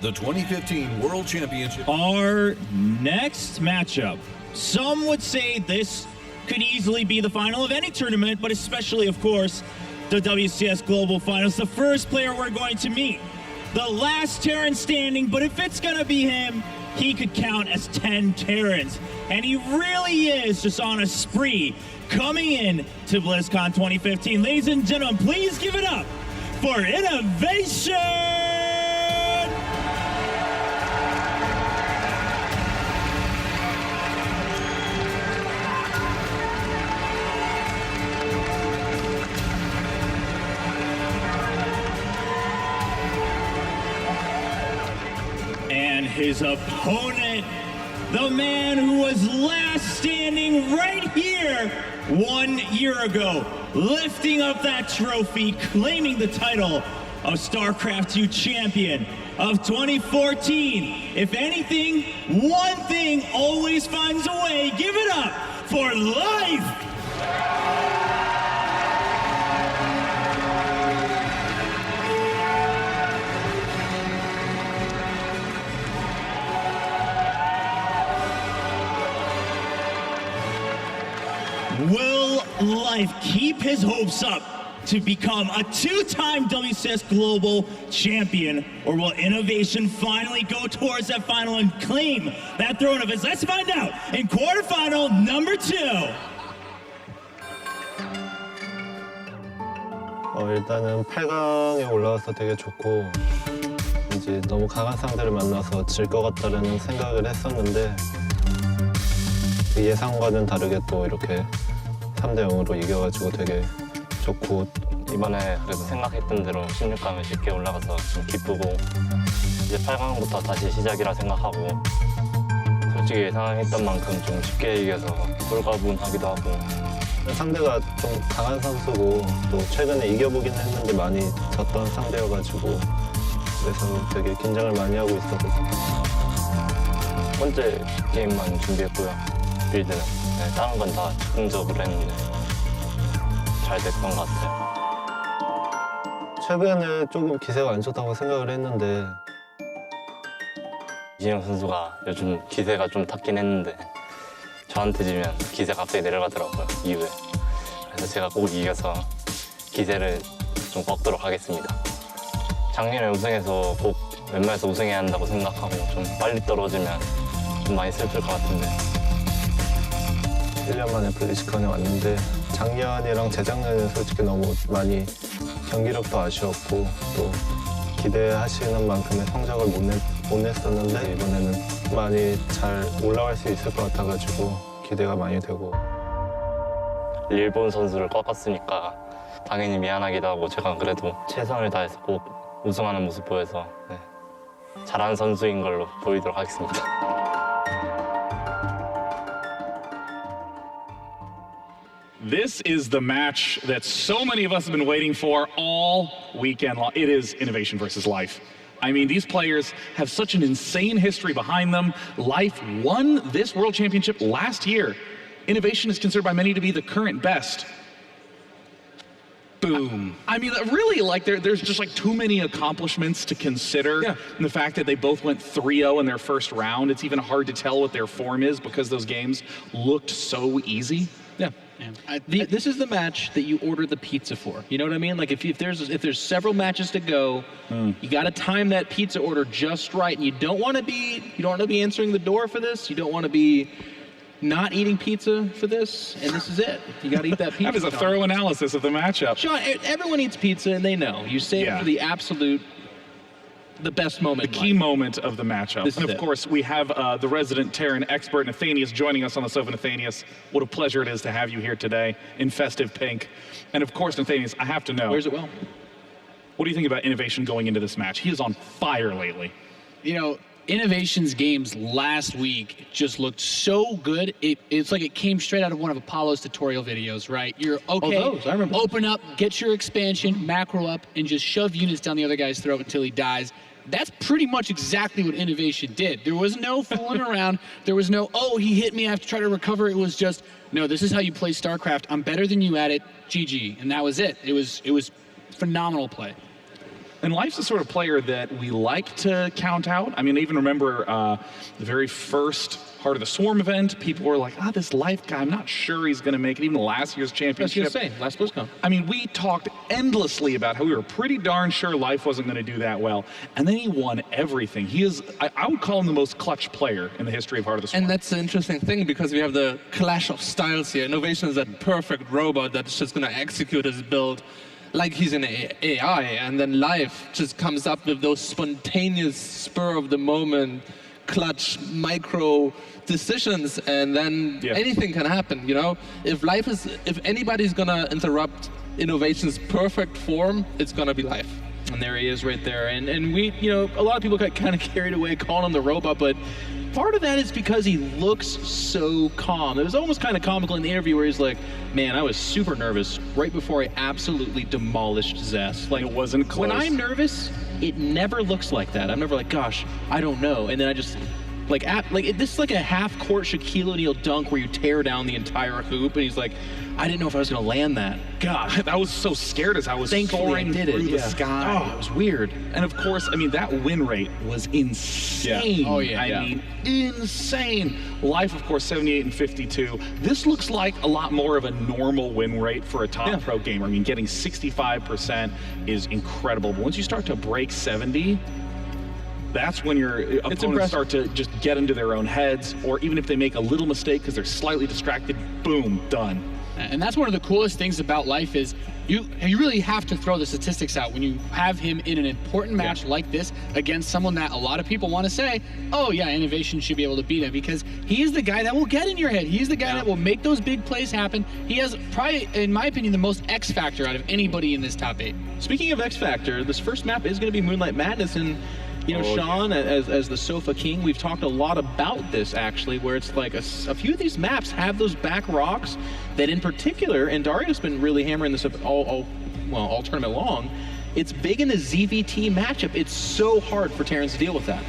the 2015 World Championship. Our next matchup. Some would say this could easily be the final of any tournament, but especially, of course, the WCS Global Finals. The first player we're going to meet, the last Terran standing, but if it's gonna be him, he could count as 10 Terrans. And he really is just on a spree coming in to BlizzCon 2015. Ladies and gentlemen, please give it up for INnoVation! And his opponent, the man who was last standing right here 1 year ago, lifting up that trophy, claiming the title of StarCraft 2 champion of 2014. If anything, one thing always finds a way. Give it up for Life! Will Life keep his hopes up to become a two-time WCS Global Champion, or will INnoVation finally go towards that final and claim that throne of his? Let's find out in quarterfinal number 2. 일단은 8강에 올라와서 되게 좋고, 이제 너무 강한 상대를 만나서 질 것 같다라는 생각을 했었는데 예상과는 다르게 또 이렇게 3대 0으로 이겨가지고 되게 좋고, 이번에 그래도 생각했던 대로 16강에 쉽게 올라가서 좀 기쁘고, 이제 8강부터 다시 시작이라 생각하고, 솔직히 예상했던 만큼 좀 쉽게 이겨서 홀가분하기도 하고. 상대가 좀 강한 선수고 또 최근에 이겨보긴 했는데 많이 졌던 상대여가지고 그래서 되게 긴장을 많이 하고 있었거든요. 첫 번째 게임만 준비했고요, 빌드는. 네, 다른 건 다 즉흥적으로 했는데 잘 됐던 것 같아요. 최근에 조금 기세가 안 좋다고 생각을 했는데 이진영 선수가 요즘 기세가 좀 탔긴 했는데 저한테 지면 기세가 갑자기 내려가더라고요, 이후에. 그래서 제가 꼭 이겨서 기세를 좀 꺾도록 하겠습니다. 작년에 우승해서 꼭 웬만해서 우승해야 한다고 생각하고 좀 빨리 떨어지면 좀 많이 슬플 것 같은데. 1년 만에 블리즈컨에 왔는데 작년이랑 재작년에는 솔직히 너무 많이 경기력도 아쉬웠고 또 기대하시는 만큼의 성적을 못 냈었는데 이번에는 많이 잘 올라갈 수 있을 것 같아가지고 기대가 많이 되고. 일본 선수를 꺾었으니까 당연히 미안하기도 하고, 제가 그래도 최선을 다해서 꼭 우승하는 모습 보여서 네, 잘하는 선수인 걸로 보이도록 하겠습니다. This is the match that so many of us have been waiting for all weekend long. It is INnoVation versus Life. I mean, these players have such an insane history behind them. Life won this World Championship last year. INnoVation is considered by many to be the current best. Boom. I mean, really, like, there's just like too many accomplishments to consider. Yeah. And the fact that they both went 3-0 in their first round, it's even hard to tell what their form is because those games looked so easy. Yeah. This is the match that you order the pizza for. You know what I mean? Like if there's several matches to go, you got to time that pizza order just right, and you don't want to be answering the door for this. You don't want to be not eating pizza for this, and this is it. You got to eat that pizza. That is a thorough analysis of the matchup. Sean, everyone eats pizza, and they know. You save it for the absolute, the best moment. The key moment of the matchup. And of course, we have the resident Terran expert, Nathanius, joining us on the sofa. Nathanius, what a pleasure it is to have you here today in festive pink. And of course, Nathanius, I have to know. Where's it well? What do you think about INnoVation going into this match? He is on fire lately. You know, INnoVation's games last week just looked so good. It's like it came straight out of one of Apollo's tutorial videos, right? You're okay, those, I remember. Open up, get your expansion, macro up, and just shove units down the other guy's throat until he dies. That's pretty much exactly what INnoVation did. There was no fooling around. There was no, oh, he hit me, I have to try to recover. It was just, no, this is how you play StarCraft. I'm better than you at it, GG. And that was it. It was phenomenal play. And Life's the sort of player that we like to count out. I mean, I even remember the very first Heart of the Swarm event, people were like, this Life guy, I'm not sure he's going to make it. Even last year's championship. I was going to say, last BlizzCon. I mean, we talked endlessly about how we were pretty darn sure Life wasn't going to do that well. And then he won everything. He is, I would call him the most clutch player in the history of Heart of the Swarm. And that's the interesting thing, because we have the clash of styles here. INnoVation is that perfect robot that's just going to execute his build like he's an AI, and then Life just comes up with those spontaneous, spur-of-the-moment, clutch, micro decisions, and then anything can happen, you know? If anybody's gonna interrupt INnoVation's perfect form, it's gonna be Life. And there he is right there. And we, you know, a lot of people got kind of carried away calling him the robot, but part of that is because he looks so calm. It was almost kind of comical in the interview where he's like, man, I was super nervous right before I absolutely demolished Zest. Like, it wasn't close. When I'm nervous, it never looks like that. I'm never like, gosh, I don't know. And then I just, this is like a half-court Shaquille O'Neal dunk where you tear down the entire hoop, and he's like, I didn't know if I was going to land that. God, I was so scared as I was soaring through the sky. Oh, it was weird. And of course, I mean, that win rate was insane. Yeah. Oh, yeah. I mean, insane. Life, of course, 78 and 52. This looks like a lot more of a normal win rate for a top pro gamer. I mean, getting 65% is incredible. But once you start to break 70, that's when your opponents start to just get into their own heads, or even if they make a little mistake because they're slightly distracted, boom, done. And that's one of the coolest things about Life is you really have to throw the statistics out when you have him in an important match like this against someone that a lot of people want to say, oh yeah, INnoVation should be able to beat him, because he is the guy that will get in your head. He's the guy that will make those big plays happen. He has probably, in my opinion, the most X factor out of anybody in this top 8. Speaking of X factor, this first map is going to be Moonlight Madness, and you know, Sean, as the Sofa King, we've talked a lot about this, actually, where it's like a few of these maps have those back rocks that in particular, and Dario's been really hammering this up all tournament long, it's big in the ZVT matchup. It's so hard for Terrans to deal with that.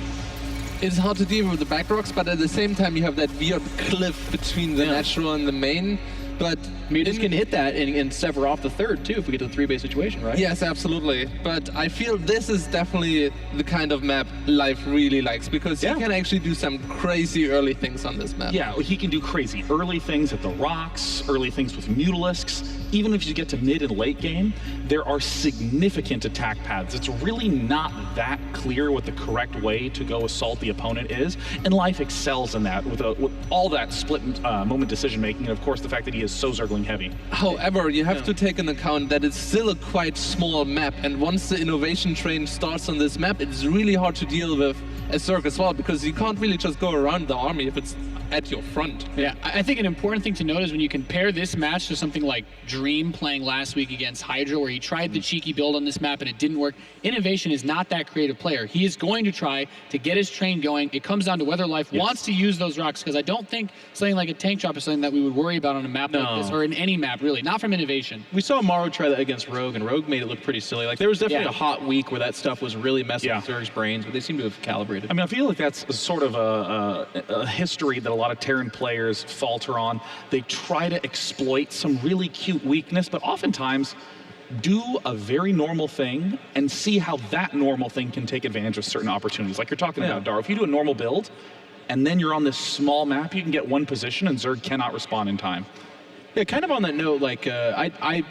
It's hard to deal with the back rocks, but at the same time, you have that weird cliff between the natural and the main. But Mutas can hit that and sever off the third, too, if we get to the 3-base situation, right? Yes, absolutely. But I feel this is definitely the kind of map Life really likes, because he can actually do some crazy early things on this map. Yeah, he can do crazy early things at the rocks, early things with Mutalisks. Even if you get to mid and late game, there are significant attack paths. It's really not that clear what the correct way to go assault the opponent is, and Life excels in that with all that split moment decision making, and of course the fact that he is so Zergling heavy. However, you have to take into account that it's still a quite small map, and once the INnoVation train starts on this map, it's really hard to deal with as Zerg as well, because you can't really just go around the army if it's at your front. Yeah, I think an important thing to note is when you compare this match to something like Dream playing last week against Hydra, where he tried the cheeky build on this map and it didn't work. INnoVation is not that creative player. He is going to try to get his train going. It comes down to whether Life wants to use those rocks, because I don't think something like a tank drop is something that we would worry about on a map like this, or in any map, really. Not from INnoVation. We saw Maru try that against Rogue, and Rogue made it look pretty silly. Like, there was definitely a hot week where that stuff was really messing with Zerg's brains, but they seem to have calibrated. I mean, I feel like that's sort of a history that a lot of Terran players falter on. They try to exploit some really cute weakness, but oftentimes do a very normal thing and see how that normal thing can take advantage of certain opportunities. Like you're talking about, Dar. If you do a normal build, and then you're on this small map, you can get one position and Zerg cannot respond in time. Yeah, kind of on that note, like, I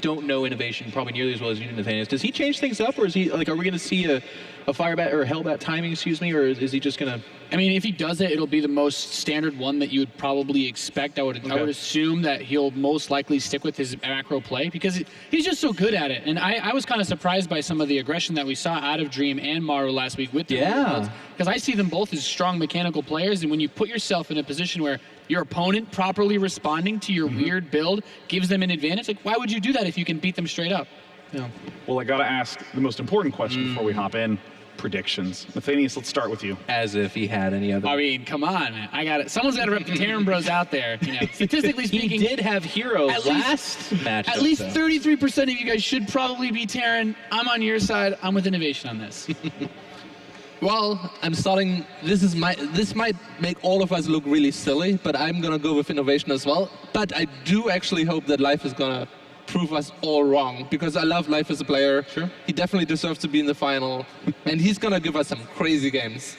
don't know INnoVation probably nearly as well as you do, Nathaniel. Does he change things up, or is he, like, are we going to see a Firebat or a Hellbat timing, excuse me, or is he just going to... I mean, if he does it, it'll be the most standard one that you would probably expect. I would assume that he'll most likely stick with his macro play, because he's just so good at it. And I was kind of surprised by some of the aggression that we saw out of Dream and Maru last week with the because I see them both as strong mechanical players, and when you put yourself in a position where your opponent properly responding to your weird build gives them an advantage, like, why would you do that if you can beat them straight up? Yeah. Well, I got to ask the most important question before we hop in. Predictions. Nathanius, let's start with you. As if he had any other... I mean, come on, man. I got it. Someone's got to rep the Terran Bros out there. You know, statistically speaking, he did have Hero last match. At least 33% of you guys should probably be Terran. I'm on your side. I'm with INnoVation on this. Well, I'm starting. This might make all of us look really silly, but I'm gonna go with INnoVation as well. But I do actually hope that Life is gonna prove us all wrong, because I love Life as a player. Sure. He definitely deserves to be in the final, and he's gonna give us some crazy games.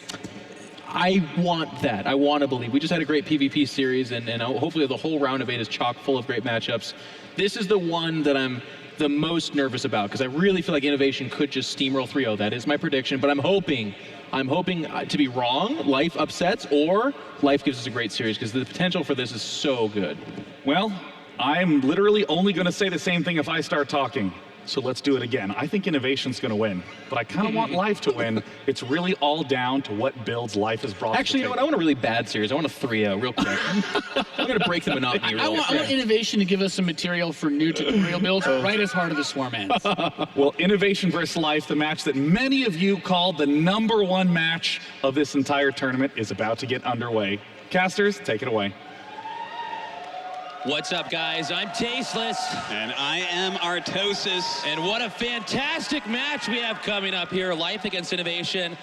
I want that. I want to believe. We just had a great PvP series, and hopefully the whole round of 8 is chock full of great matchups. This is the one that I'm the most nervous about, because I really feel like INnoVation could just steamroll 3-0. That is my prediction, but I'm hoping to be wrong. Life upsets, or Life gives us a great series, because the potential for this is so good. Well, I'm literally only going to say the same thing if I start talking. So let's do it again. I think INnoVation's going to win, but I kind of want Life to win. It's really all down to what builds Life has brought. Actually, you know what? I want a really bad series. I want a 3-0 real quick. I'm going to break the monotony I want INnoVation to give us some material for new tutorial builds right as hard of the Swarm ends. Well, INnoVation versus Life, the match that many of you called the #1 match of this entire tournament, is about to get underway. Casters, take it away. What's up, guys? I'm Tasteless. And I am Artosis. And what a fantastic match we have coming up here. Life against INnoVation.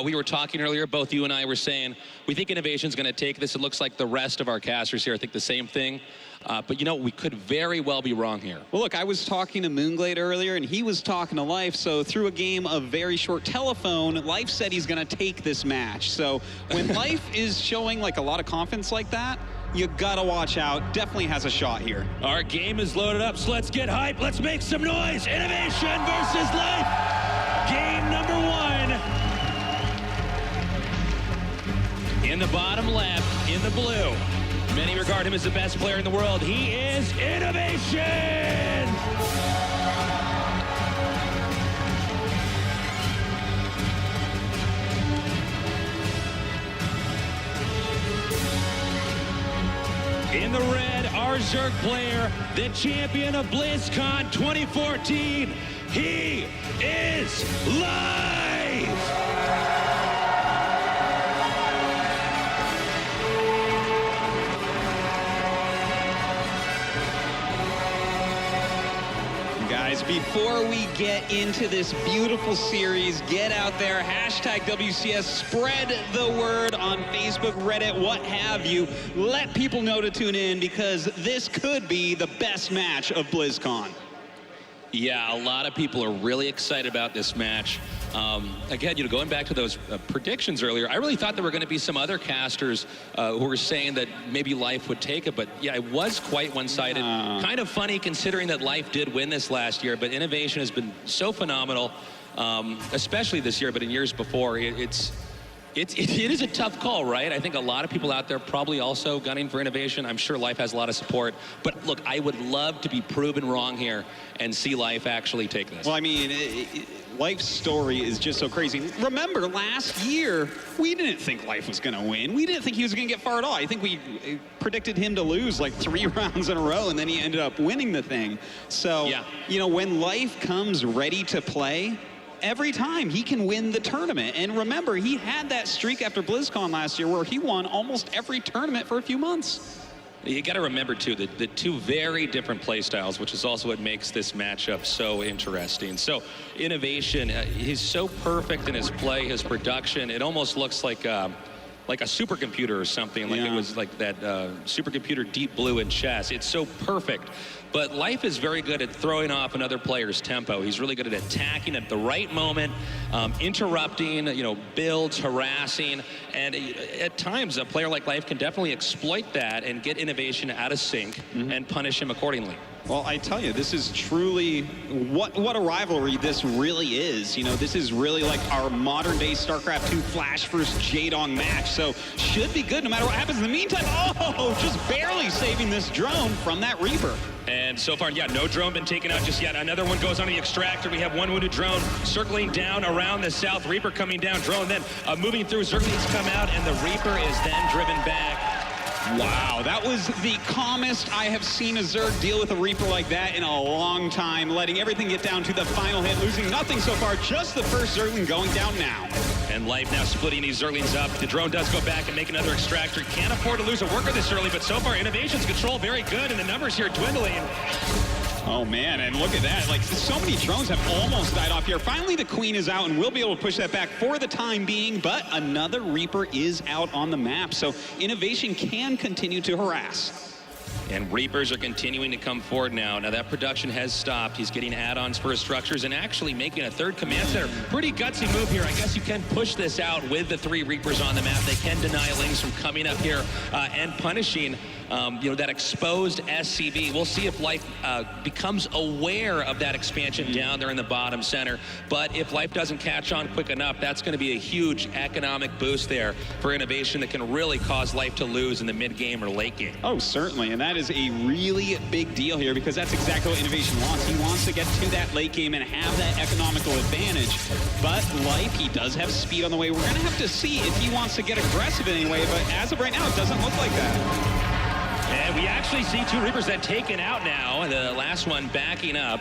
We were talking earlier, both you and I were saying, we think INnoVation's going to take this. It looks like the rest of our casters here think the same thing. But you know, we could very well be wrong here. Well, look, I was talking to Moonglade earlier, and he was talking to Life. So through a game of very short telephone, Life said he's going to take this match. So when Life is showing like a lot of confidence like that, you gotta watch out. Definitely has a shot here. Our game is loaded up, so let's get hype. Let's make some noise. INnoVation versus Life. Game #1. In the bottom left, in the blue. Many regard him as the best player in the world. He is INnoVation. In the red, our Zerg player, the champion of BlizzCon 2014, he is Life! Guys, before we get into this beautiful series, get out there, hashtag WCS, spread the word on Facebook, Reddit, what have you. Let people know to tune in, because this could be the best match of BlizzCon. Yeah, a lot of people are really excited about this match. Again, you know, going back to those predictions earlier, I really thought there were going to be some other casters who were saying that maybe Life would take it, but yeah, it was quite one-sided. Kind of funny considering that Life did win this last year, but INnoVation has been so phenomenal, especially this year, but in years before. It is a tough call, right? I think a lot of people out there probably also gunning for INnoVation. I'm sure Life has a lot of support. But look, I would love to be proven wrong here and see Life actually take this. Well, I mean, Life's story is just so crazy. Remember, last year, we didn't think Life was going to win. We didn't think he was going to get far at all. I think we predicted him to lose like 3 rounds in a row, and then he ended up winning the thing. So, yeah, you know, when Life comes ready to play, every time he can win the tournament. And remember, he had that streak after BlizzCon last year where he won almost every tournament for a few months. You got to remember, too, the two very different play styles, which is also what makes this matchup so interesting. So, INnoVation, he's so perfect in his play, his production. It almost looks like a supercomputer or something, like it was like that supercomputer Deep Blue in chess. It's so perfect. But Life is very good at throwing off another player's tempo. He's really good at attacking at the right moment, interrupting, you know, builds, harassing. And at times, a player like Life can definitely exploit that and get INnoVation out of sync and punish him accordingly. Well, I tell you, this is truly what a rivalry this really is. You know, this is really like our modern-day StarCraft 2 Flash versus Jaedong match. So should be good no matter what happens. In the meantime, oh, just barely saving this drone from that Reaper. And so far, yeah, no drone been taken out just yet. Another one goes on the extractor. We have one wounded drone circling down around the south. Reaper coming down, drone then moving through. Zerglings come out, and the Reaper is then driven back. Wow, that was the calmest I have seen a Zerg deal with a Reaper like that in a long time, letting everything get down to the final hit, losing nothing so far, just the first Zergling going down now. And Life now splitting these Zerglings up. The drone does go back and make another extractor. Can't afford to lose a worker this early, but so far INnoVation's control very good, and the numbers here dwindling. Oh man, and look at that. Like, so many drones have almost died off here. Finally, the Queen is out, and we'll be able to push that back for the time being, but another Reaper is out on the map, so INnoVation can continue to harass. And Reapers are continuing to come forward now. Now that production has stopped. He's getting add-ons for his structures and actually making a third command center. Pretty gutsy move here. I guess you can push this out with the 3 Reapers on the map. They can deny Lings from coming up here and punishing that exposed SCV. We'll see if Life becomes aware of that expansion down there in the bottom center. But if Life doesn't catch on quick enough, that's going to be a huge economic boost there for INnoVation that can really cause Life to lose in the mid game or late game. Oh, certainly, and that is a really big deal here because that's exactly what INnoVation wants. He wants to get to that late game and have that economical advantage. But Life, he does have speed on the way. We're going to have to see if he wants to get aggressive in any way, but as of right now, it doesn't look like that. And we actually see 2 Reapers that taken out now, the last one backing up.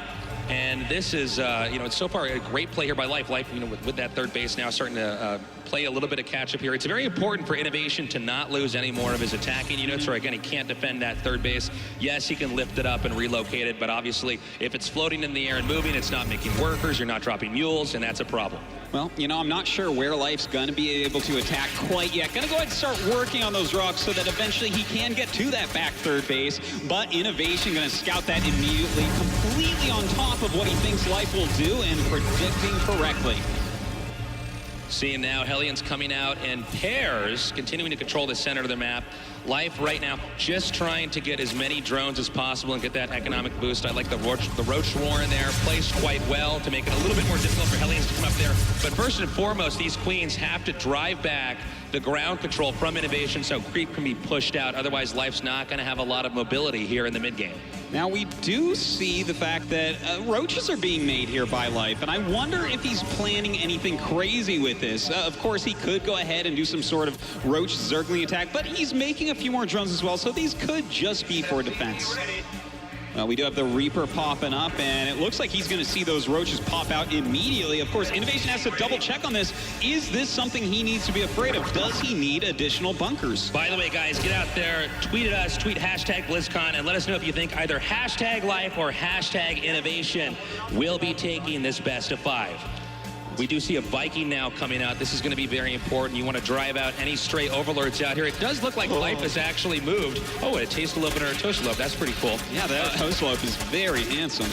And this is, it's so far a great play here by Life. Life, with that third base now starting to play a little bit of catch-up here. It's very important for INnoVation to not lose any more of his attacking units, or again, he can't defend that third base. Yes, he can lift it up and relocate it, but obviously, if it's floating in the air and moving, it's not making workers, you're not dropping mules, and that's a problem. Well, I'm not sure where Life's going to be able to attack quite yet. Going to go ahead and start working on those rocks so that eventually he can get to that back third base. But INnoVation going to scout that immediately, completely on top of what he thinks Life will do and predicting correctly. Seeing now Hellions coming out in pairs, continuing to control the center of the map. Life right now just trying to get as many drones as possible and get that economic boost. I like the Roach Warren there, placed quite well to make it a little bit more difficult for Hellions to come up there. But first and foremost, these Queens have to drive back the ground control from INnoVation so creep can be pushed out. Otherwise, Life's not going to have a lot of mobility here in the mid game. Now, we do see the fact that roaches are being made here by Life, and I wonder if he's planning anything crazy with this. Of course, he could go ahead and do some sort of roach zergling attack, but he's making a few more drones as well, so these could just be for defense. We do have the Reaper popping up, and it looks like he's going to see those roaches pop out immediately. Of course, INnoVation has to double check on this. Is this something he needs to be afraid of? Does he need additional bunkers? By the way, guys, get out there, tweet at us, tweet hashtag BlizzCon, and let us know if you think either hashtag Life or hashtag INnoVation will be taking this best of 5. We do see a Viking now coming out. This is going to be very important. You want to drive out any stray overlords out here. It does look like Life has actually moved. Oh, a taste lope and a toast lope. That's pretty cool. Yeah, that toast lope is very handsome.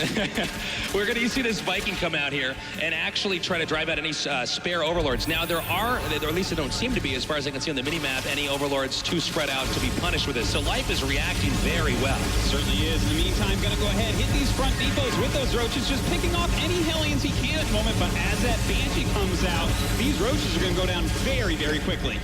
We're going to see this Viking come out here and actually try to drive out any spare overlords. Now, there are, or at least there don't seem to be, as far as I can see on the mini-map, any overlords too spread out to be punished with this. So Life is reacting very well. Certainly is. In the meantime, going to go ahead, hit these front depots with those roaches, just picking off any Hellions he can at the moment. But as that Banshee comes out, these roaches are going to go down very, very quickly.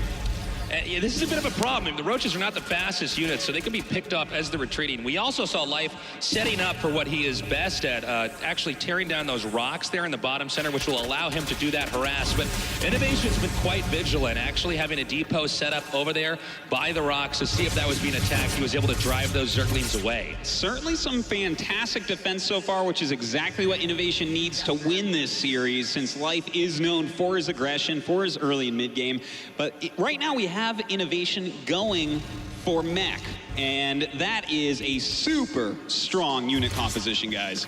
Yeah, this is a bit of a problem. The roaches are not the fastest units, so they can be picked up as they're retreating. We also saw Life setting up for what he is best at, actually tearing down those rocks there in the bottom center, which will allow him to do that harass. But INnoVation's been quite vigilant, actually having a depot set up over there by the rocks to see if that was being attacked. He was able to drive those Zerglings away. Certainly some fantastic defense so far, which is exactly what INnoVation needs to win this series, since Life is known for his aggression, for his early and mid game. But right now we have INnoVation going for mech, and that is a super strong unit composition, guys.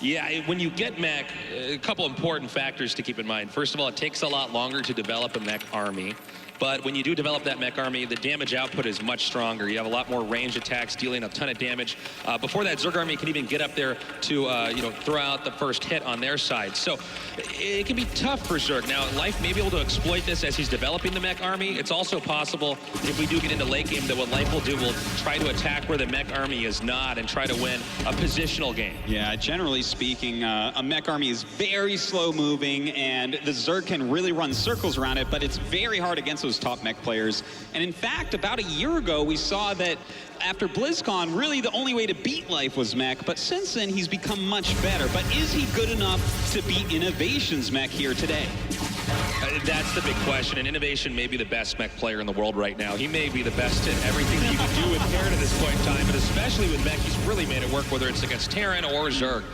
Yeah, when you get mech, a couple important factors to keep in mind. First of all, it takes a lot longer to develop a mech army. But when you do develop that mech army, the damage output is much stronger. You have a lot more ranged attacks, dealing a ton of damage before that Zerg army can even get up there to throw out the first hit on their side. So it can be tough for Zerg. Now, Life may be able to exploit this as he's developing the mech army. It's also possible, if we do get into late game, that what Life will do will try to attack where the mech army is not and try to win a positional game. Yeah, generally speaking, a mech army is very slow moving, and the Zerg can really run circles around it, but it's very hard against those top mech players. And in fact, about a year ago, we saw that after BlizzCon, really the only way to beat Life was mech, but since then he's become much better. But is he good enough to beat INnoVation's mech here today? That's the big question, and INnoVation may be the best mech player in the world right now. He may be the best in everything that you can do with Terran at this point in time, but especially with mech, he's really made it work, whether it's against Terran or Zerg.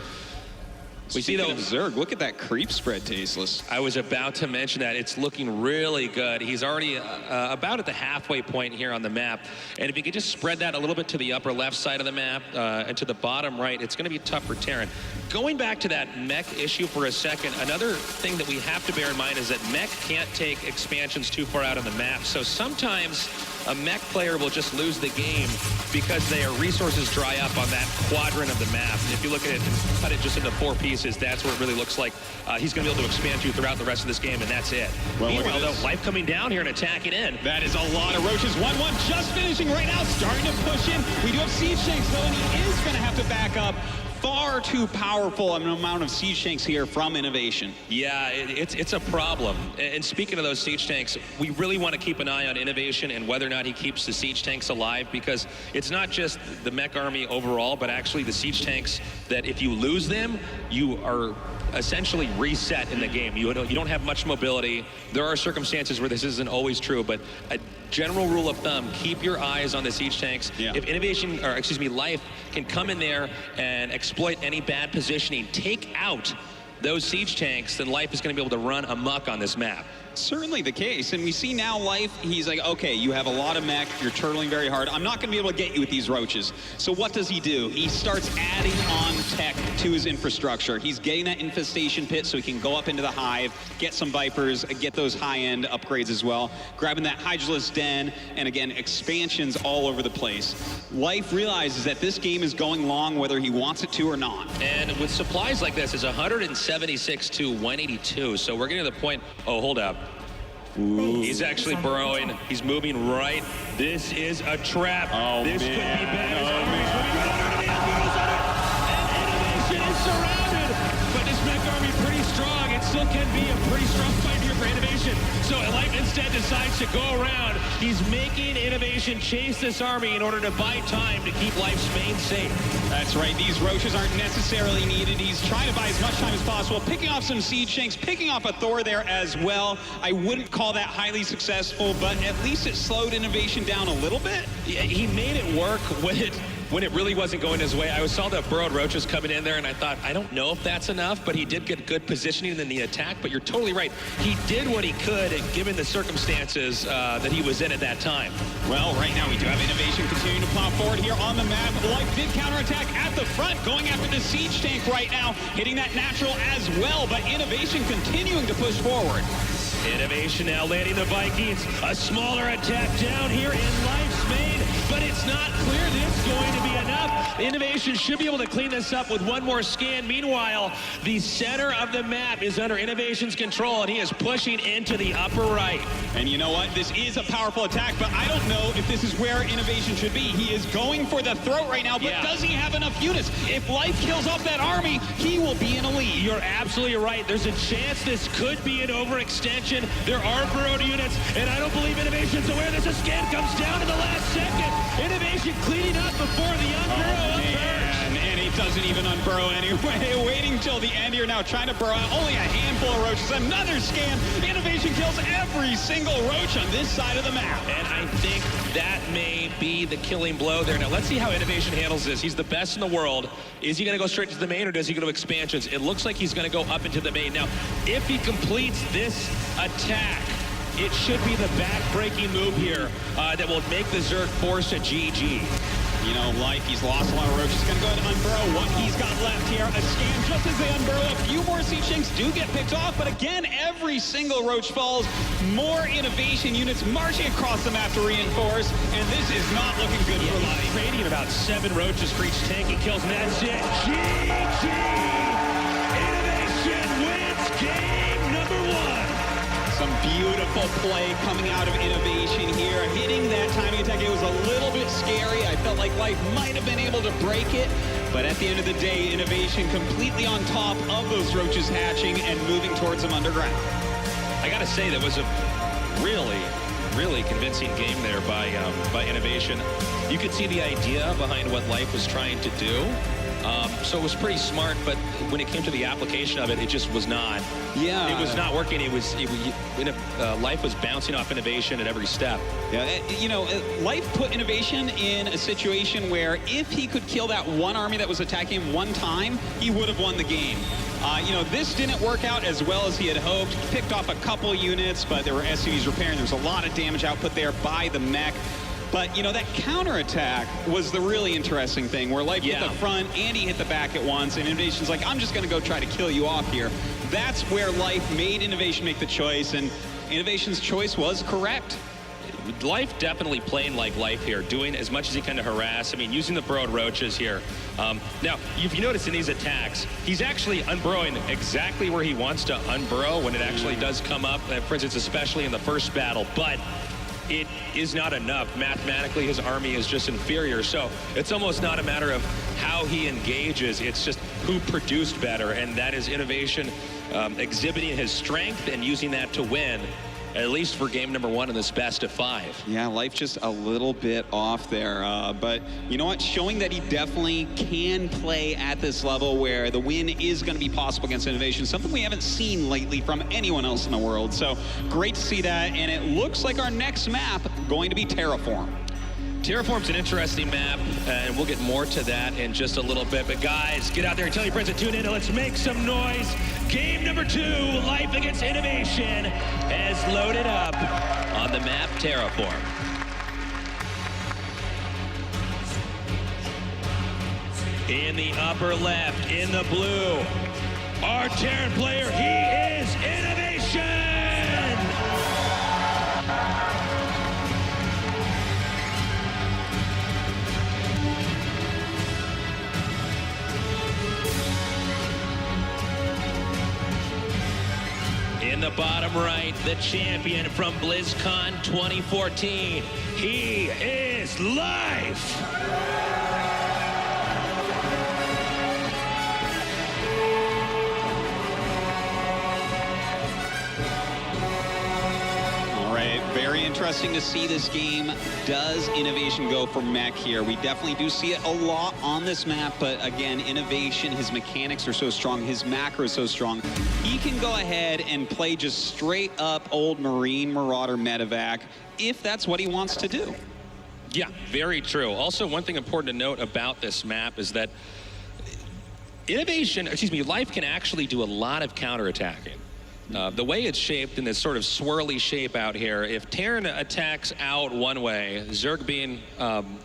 We see those Zerg. Look at that creep spread, Tasteless. I was about to mention that. It's looking really good. He's already about at the halfway point here on the map. And if you could just spread that a little bit to the upper left side of the map and to the bottom right, it's going to be tough for Terran. Going back to that mech issue for a second, another thing that we have to bear in mind is that mech can't take expansions too far out on the map. So sometimes a mech player will just lose the game because their resources dry up on that quadrant of the map. And if you look at it and cut it just into 4 pieces, that's where it really looks like he's going to be able to expand you throughout the rest of this game, and that's it. Well, meanwhile, though, Life coming down here and attacking in. That is a lot of roaches. 1-1 just finishing right now, starting to push in. We do have Siege Tanks, though, and he is going to have to back up. Far too powerful an amount of siege tanks here from INnoVation. Yeah, it's a problem. And speaking of those siege tanks, we really want to keep an eye on INnoVation and whether or not he keeps the siege tanks alive, because it's not just the mech army overall, but actually the siege tanks that if you lose them, you are essentially reset in the game. You don't have much mobility. There are circumstances where this isn't always true, but a general rule of thumb, keep your eyes on the siege tanks. Yeah. If INnoVation, or excuse me, Life can come in there and exploit any bad positioning, take out those siege tanks, then Life is going to be able to run amok on this map. Certainly the case, and we see now Life, he's like, okay, you have a lot of mech, you're turtling very hard, I'm not going to be able to get you with these roaches. So what does he do? He starts adding on tech to his infrastructure. He's getting that infestation pit so he can go up into the hive, get some Vipers, get those high-end upgrades as well, grabbing that Hydralisk den, and again, expansions all over the place. Life realizes that this game is going long whether he wants it to or not. And with supplies like this, it's 176 to 182, so we're getting to the point, oh, hold up. Ooh. He's actually burrowing. He's moving right. This is a trap. Oh, this man. could be bad. Oh, And INnoVation is surrounded. But this mech army pretty strong. It still can be a pretty strong fight here for INnoVation. So Life instead decides to go around. He's making INnoVation chase this army in order to buy time to keep Life's main safe. That's right, these roaches aren't necessarily needed. He's trying to buy as much time as possible, picking off some siege tanks, picking off a Thor there as well. I wouldn't call that highly successful, but at least it slowed INnoVation down a little bit. Yeah, he made it work when it really wasn't going his way. I saw the burrowed roaches coming in there, and I thought, I don't know if that's enough, but he did get good positioning in the attack. But you're totally right. He did what he could, given the circumstances that he was in at that time. Well, right now we do have INnoVation continuing to plow forward here on the map. Life did counterattack at the front, going after the siege tank right now, hitting that natural as well, but INnoVation continuing to push forward. INnoVation now landing the Vikings. A smaller attack down here in Life's main, but it's not clear this is going to be enough. INnoVation should be able to clean this up with one more scan. Meanwhile, the center of the map is under INnoVation's control, and he is pushing into the upper right. And you know what? This is a powerful attack, but I don't know if this is where INnoVation should be. He is going for the throat right now, but does he have enough units? If Life kills off that army, he will be in a lead. You're absolutely right. There's a chance this could be an overextension. There are burrowed units, and I don't believe INnoVation's aware this. A scan comes down to the last second. INnoVation cleaning up before the unburrow occurs. And he doesn't even unburrow anyway. Waiting till the end here now, trying to burrow out only a handful of roaches. Another scan. INnoVation kills every single roach on this side of the map. And I think that may be the killing blow there. Now, let's see how INnoVation handles this. He's the best in the world. Is he going to go straight to the main, or does he go to expansions? It looks like he's going to go up into the main. Now, if he completes this attack, it should be the back-breaking move here that will make the Zerg force a GG. You know, Life, he's lost a lot of roaches. He's going to go ahead and unburrow what he's got left here. A scan just as they unburrow. A few more siege tanks do get picked off, but again, every single roach falls. More INnoVation units marching across the map to reinforce, and this is not looking good for Life. He's trading about 7 roaches for each tank he kills, and that's it. GG! INnoVation wins game number 1. Some beautiful play coming out of INnoVation here. Hitting that timing attack, it was a little bit scary. I felt like Life might have been able to break it. But at the end of the day, INnoVation completely on top of those roaches hatching and moving towards them underground. I got to say, that was a really convincing game there by INnoVation. You could see the idea behind what Life was trying to do. So it was pretty smart, but when it came to the application of it, it just was not. Yeah. It was not working. Life was bouncing off INnoVation at every step. Yeah, you know, Life put INnoVation in a situation where if he could kill that one army that was attacking him one time, he would have won the game. You know, this didn't work out as well as he had hoped. He picked off a couple units, but there were SCVs repairing. There was a lot of damage output there by the mech. But, you know, that counterattack was the really interesting thing, where Life hit the front and he hit the back at once, and INnoVation's like, I'm just going to go try to kill you off here. That's where Life made INnoVation make the choice, and INnoVation's choice was correct. Life definitely playing like Life here, doing as much as he can to harass. I mean, using the burrowed roaches here. Now, if you notice in these attacks, he's actually unburrowing exactly where he wants to unburrow when it actually does come up, for instance, especially in the first battle. But it is not enough. Mathematically, his army is just inferior. So it's almost not a matter of how he engages. It's just who produced better. And that is INnoVation exhibiting his strength and using that to win, at least for game number 1 in this best of 5. Yeah, Life just a little bit off there. But you know what? Showing that he definitely can play at this level where the win is going to be possible against INnoVation, something we haven't seen lately from anyone else in the world. So great to see that. And it looks like our next map going to be Terraform. Terraform's an interesting map, and we'll get more to that in just a little bit. But guys, get out there and tell your friends to tune in, and let's make some noise. Game number 2, Life against INnoVation, has loaded up on the map Terraform. In the upper left, in the blue, our Terran player, he is INnoVation! In the bottom right, the champion from BlizzCon 2014. He is Life! All right, very interesting to see this game. Does INnoVation go for mech here? We definitely do see it a lot on this map, but again, INnoVation, his mechanics are so strong, his macro is so strong. He can go ahead and play just straight up old Marine Marauder medevac if that's what he wants to do. Yeah, very true. Also, one thing important to note about this map is that Life can actually do a lot of counterattacking. The way it's shaped in this sort of swirly shape out here, if Terran attacks out one way, Zerg being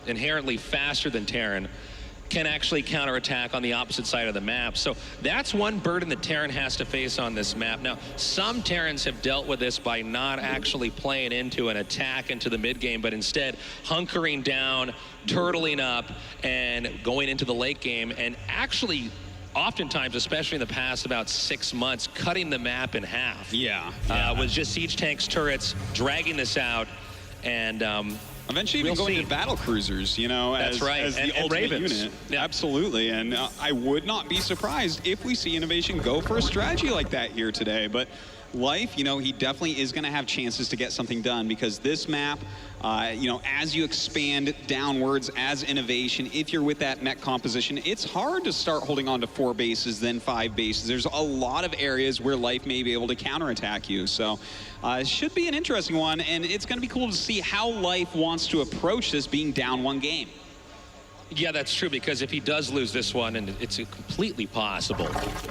inherently faster than Terran, can actually counterattack on the opposite side of the map. So that's one burden that Terran has to face on this map. Now, some Terrans have dealt with this by not actually playing into an attack into the mid game, but instead hunkering down, turtling up, and going into the late game, and actually oftentimes, especially in the past about 6 months, cutting the map in half. With just siege tanks, turrets, dragging this out, and eventually even going to battle cruisers, you know, as the ultimate unit. Yeah. Absolutely, and I would not be surprised if we see INnoVation go for a strategy like that here today. But Life, you know, he definitely is going to have chances to get something done, because this map, you know, as you expand downwards as INnoVation, if you're with that mech composition, it's hard to start holding on to 4 bases, then 5 bases. There's a lot of areas where Life may be able to counterattack you. So it should be an interesting one, and it's going to be cool to see how Life wants to approach this being down 1 game. Yeah, that's true, because if he does lose this one, and it's completely possible,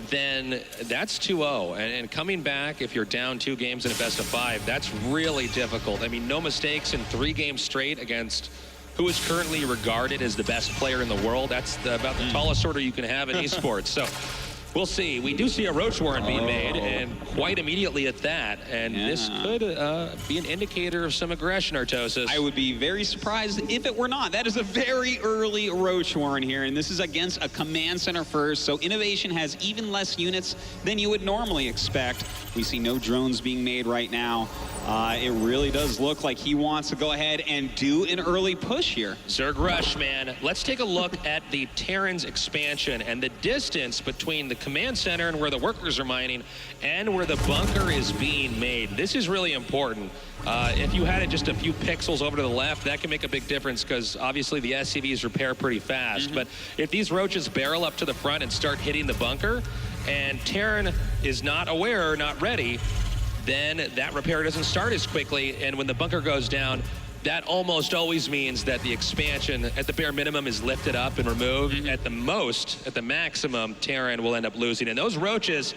then that's 2-0. And coming back, if you're down 2 games in a best of 5, that's really difficult. I mean, no mistakes in 3 games straight against who is currently regarded as the best player in the world. That's about the tallest order you can have in esports. So we'll see. We do see a Roach warrant being made, and quite immediately at that. And this could be an indicator of some aggression, Artosis. I would be very surprised if it were not. That is a very early Roach warrant here, and this is against a command center first, so INnoVation has even less units than you would normally expect. We see no drones being made right now. It really does look like he wants to go ahead and do an early push here. Zerg Rush, man. Let's take a look at the Terran's expansion and the distance between the command center and where the workers are mining and where the bunker is being made. This is really important. If you had it just a few pixels over to the left, that can make a big difference, because obviously the SCVs repair pretty fast. But if these roaches barrel up to the front and start hitting the bunker, and Terran is not aware or not ready, then that repair doesn't start as quickly, and when the bunker goes down, that almost always means that the expansion, at the bare minimum, is lifted up and removed. At the most, at the maximum, Terran will end up losing. And those roaches,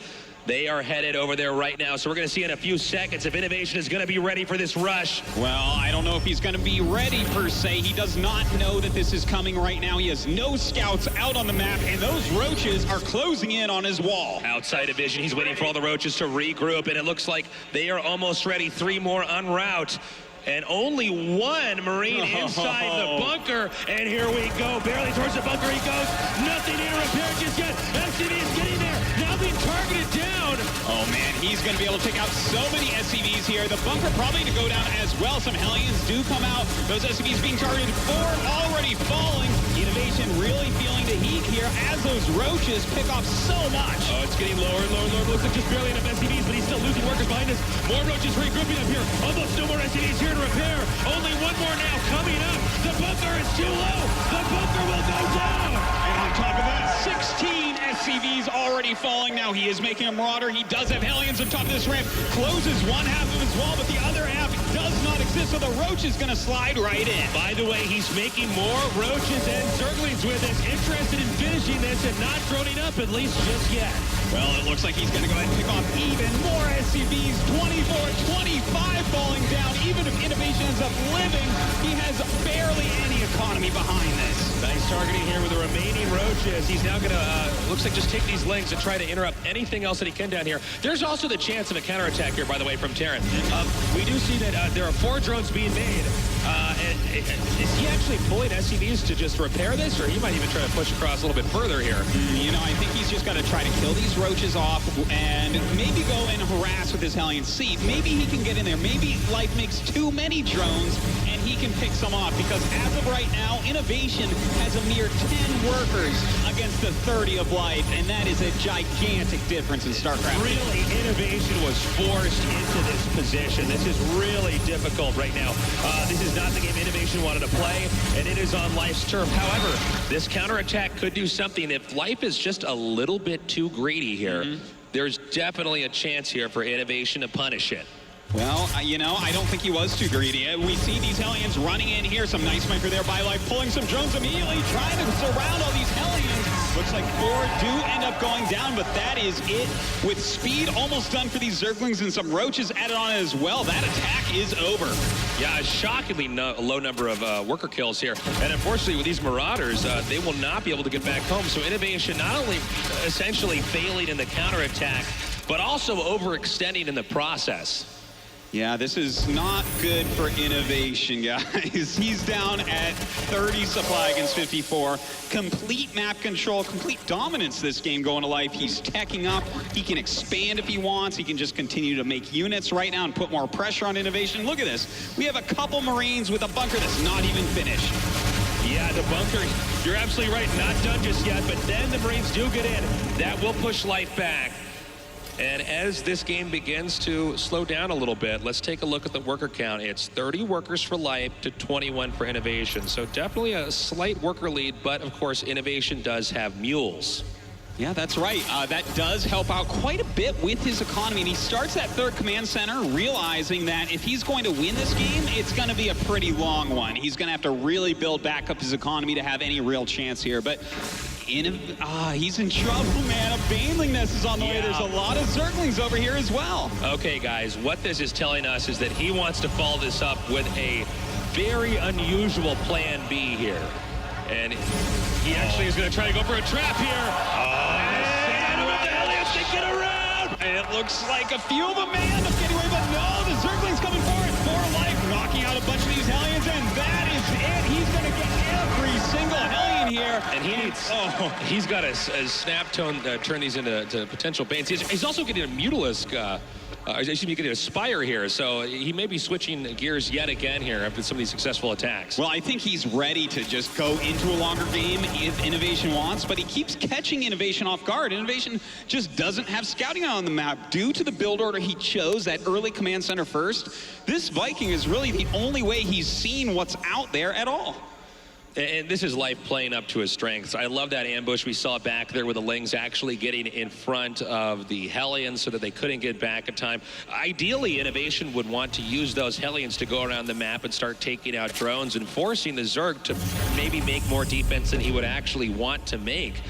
They are headed over there right now, so we're going to see in a few seconds if INnoVation is going to be ready for this rush. Well, I don't know if he's going to be ready per se. He does not know that this is coming right now. He has no scouts out on the map, and those roaches are closing in on his wall. Outside of vision, he's waiting for all the roaches to regroup, and it looks like they are almost ready. 3 more en route. And only 1 Marine inside the bunker. And here we go. Barely towards the bunker he goes. Nothing here to repair just yet. SCV is getting there. Now being targeted down. Oh, man, he's going to be able to take out so many SCVs here. The bunker probably to go down as well. Some Hellions do come out. Those SCVs being targeted. 4 already falling. INnoVation really feeling the heat here as those roaches pick off so much. Oh, it's getting lower and lower and lower. Looks like just barely enough SCVs, but he's still losing workers behind us. More roaches regrouping up here. Almost no more SCVs here to repair. Only 1 more now coming up. The bunker is too low. The bunker will go down. And on top of that, 16 SCVs already falling now. He is making a marauder. He does have Hellions on top of this ramp. Closes 1 half of his wall, but the other half does not exist, so the roach is going to slide right in. By the way, he's making more roaches and zerglings with this. Interested in finishing this and not droning up, at least just yet. Well, it looks like he's going to go ahead and pick off even more SCVs. 24, 25 falling down. Even if INnoVation ends up living, he has barely any economy behind this. Nice targeting here with the remaining roaches. He's now going to, looks like just take these links and try to interrupt anything else that he can down here. There's also the chance of a counterattack here, by the way, from Terran. We do see that there are 4 drones being made. Is he actually pulling SCVs to just repair this, or he might even try to push across a little bit further here? You know, I think he's just got to try to kill these roaches off and maybe go and harass with his Hellion. See, maybe he can get in there. Maybe Life makes too many drones and he can pick some off, because as of right now, INnoVation has a mere 10 workers against the 30 of Life, and that is a gigantic difference in StarCraft. Really, INnoVation was forced into this position. This is really difficult right now. This is not the game INnoVation wanted to play, and it is on Life's turf. However, this counterattack could do something. If Life is just a little bit too greedy here, there's definitely a chance here for INnoVation to punish it. Well, you know, I don't think he was too greedy. We see these Hellions running in here. Some nice micro there by Life, pulling some drones immediately, trying to surround all these Hellions. Looks like 4 do end up going down, but that is it. With speed almost done for these Zerglings and some roaches added on as well, that attack is over. Yeah, a shockingly low number of worker kills here. And unfortunately, with these Marauders, they will not be able to get back home. So INnoVation not only essentially failing in the counterattack, but also overextending in the process. Yeah, this is not good for INnoVation, guys. He's down at 30 supply against 54. Complete map control, complete dominance this game going to Life. He's teching up. He can expand if he wants. He can just continue to make units right now and put more pressure on INnoVation. Look at this. We have a couple Marines with a bunker that's not even finished. Yeah, the bunker, you're absolutely right, not done just yet, but then the Marines do get in. That will push Life back. And as this game begins to slow down a little bit, let's take a look at the worker count. It's 30 workers for Life to 21 for INnoVation. So definitely a slight worker lead, but of course INnoVation does have mules. Yeah, that's right. That does help out quite a bit with his economy. And he starts that 3rd command center realizing that if he's going to win this game, it's going to be a pretty long one. He's going to have to really build back up his economy to have any real chance here. But he's in trouble, man. A Baneling nest is on the way. There's a lot of Zerglings over here as well. Okay, guys, what this is telling us is that he wants to follow this up with a very unusual plan B here. And he actually is going to try to go for a trap here. And what the hell is he get around? And it looks like a few of them may end up getting away, but no, the Zerglings coming forward for Life, knocking out a bunch of these Hellions, and that is it. He's going to get every single Hellion here. And he needs, he's got a snap tone turn these into potential Banes. He's also getting a Mutalisk, getting a Spire here, so he may be switching gears yet again here after some of these successful attacks. Well, I think he's ready to just go into a longer game if INnoVation wants, but he keeps catching INnoVation off guard. INnoVation just doesn't have scouting on the map due to the build order he chose, that early command center first. This Viking is really the only way he's seen what's out there at all. And this is Life playing up to his strengths. I love that ambush we saw back there with the Lings actually getting in front of the Hellions so that they couldn't get back in time. Ideally, INnoVation would want to use those Hellions to go around the map and start taking out drones and forcing the Zerg to maybe make more defense than he would actually want to make.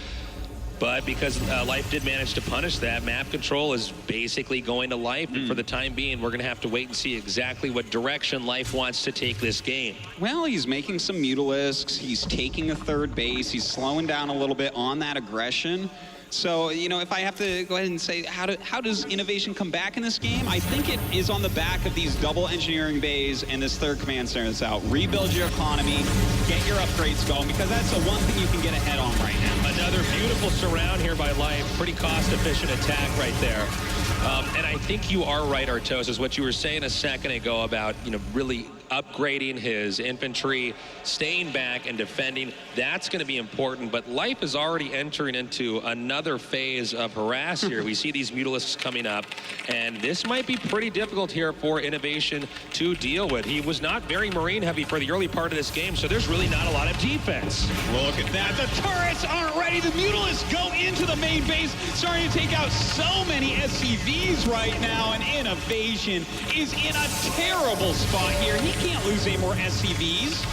But because Life did manage to punish that, map control is basically going to Life. And for the time being, we're going to have to wait and see exactly what direction Life wants to take this game. Well, he's making some mutilisks. He's taking a third base. He's slowing down a little bit on that aggression. So, you know, if I have to go ahead and say, how does INnoVation come back in this game? I think it is on the back of these double engineering bays and this third command center that's out. Rebuild your economy, get your upgrades going, because that's the one thing you can get ahead on right now. Another beautiful surround here by Life. Pretty cost-efficient attack right there. And I think you are right, Artos, is what you were saying a second ago about, you know, really upgrading his infantry, staying back and defending. That's going to be important, but Life is already entering into another phase of harass here. We see these mutilisks coming up, and this might be pretty difficult here for INnoVation to deal with. He was not very Marine heavy for the early part of this game, so there's really not a lot of defense. Look at that. The turrets aren't ready. The mutilisks go into the main base, starting to take out so many SCVs right now, and INnoVation is in a terrible spot here. He can't lose any more SCVs.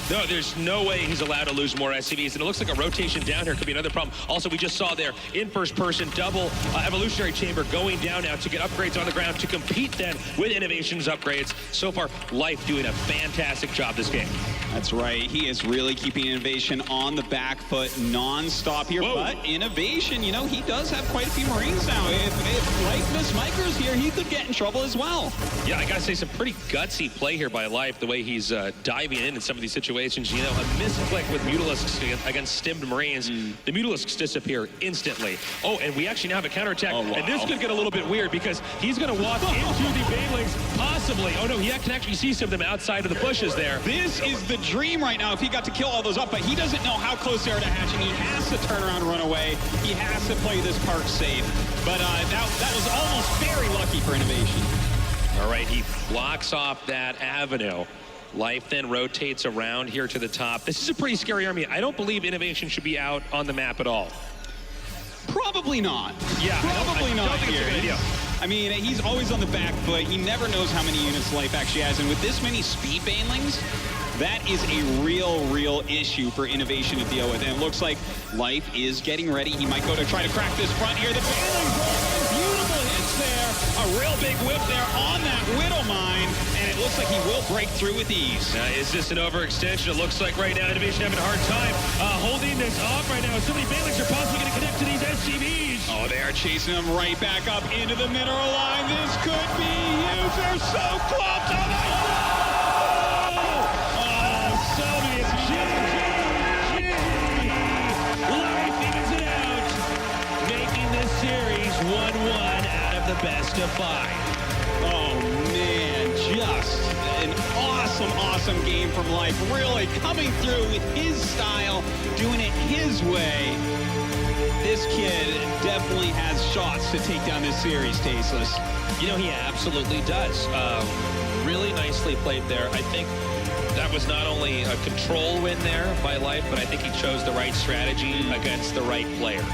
No, there's no way he's allowed to lose more SCVs, and it looks like a rotation down here could be another problem. Also, we just saw there in first person double evolutionary chamber going down now to get upgrades on the ground to compete then with INnoVation's upgrades. So far, Life doing a fantastic job this game. That's right. He is really keeping INnoVation on the back foot non-stop here. Whoa. But INnoVation, you know, he does have quite a few Marines now. If Life miss Micros here, he could get in trouble as well. Yeah, I gotta say, some pretty gutsy play here by Life, the way he's diving in some of these situations. You know, a misclick with mutilisks against stimmed Marines. The mutilisks disappear instantly. Oh, and we actually now have a counterattack. Oh, wow. And this could get a little bit weird because he's going to walk into the banelings, possibly. Oh, no, he can actually see some of them outside of the bushes there. This is the dream right now if he got to kill all those up, but he doesn't know how close they are to hatching. He has to turn around and run away. He has to play this part safe. But that was almost very lucky for INnoVation. All right, he blocks off that avenue. Life then rotates around here to the top. This is a pretty scary army. I don't believe INnoVation should be out on the map at all. Probably not. Yeah, Probably I not don't think here. it's a good idea. I mean, he's always on the back foot. He never knows how many units Life actually has. And with this many speed banelings, that is a real issue for INnoVation to deal with. And it looks like Life is getting ready. He might go to try to crack this front here. The banelings roll, beautiful hits there. A real big whip there on that Widow Mine. And it looks like he will break through with ease. Now, is this an overextension? It looks like right now INnoVation having a hard time holding this off right now. So many banelings are possibly going to connect to these SCVs. Oh, they are chasing him right back up into the mineral line. This could be huge. They're so close. Oh, my God. Oh, Soviets. Life evens it out, making this series 1-1 out of the best of 5. Oh, man, just an awesome game from Life. Really coming through with his style, doing it his way. This kid definitely has shots to take down this series, Tasteless. You know, he absolutely does. Really nicely played there. I think that was not only a control win there by Life, but I think he chose the right strategy against the right player.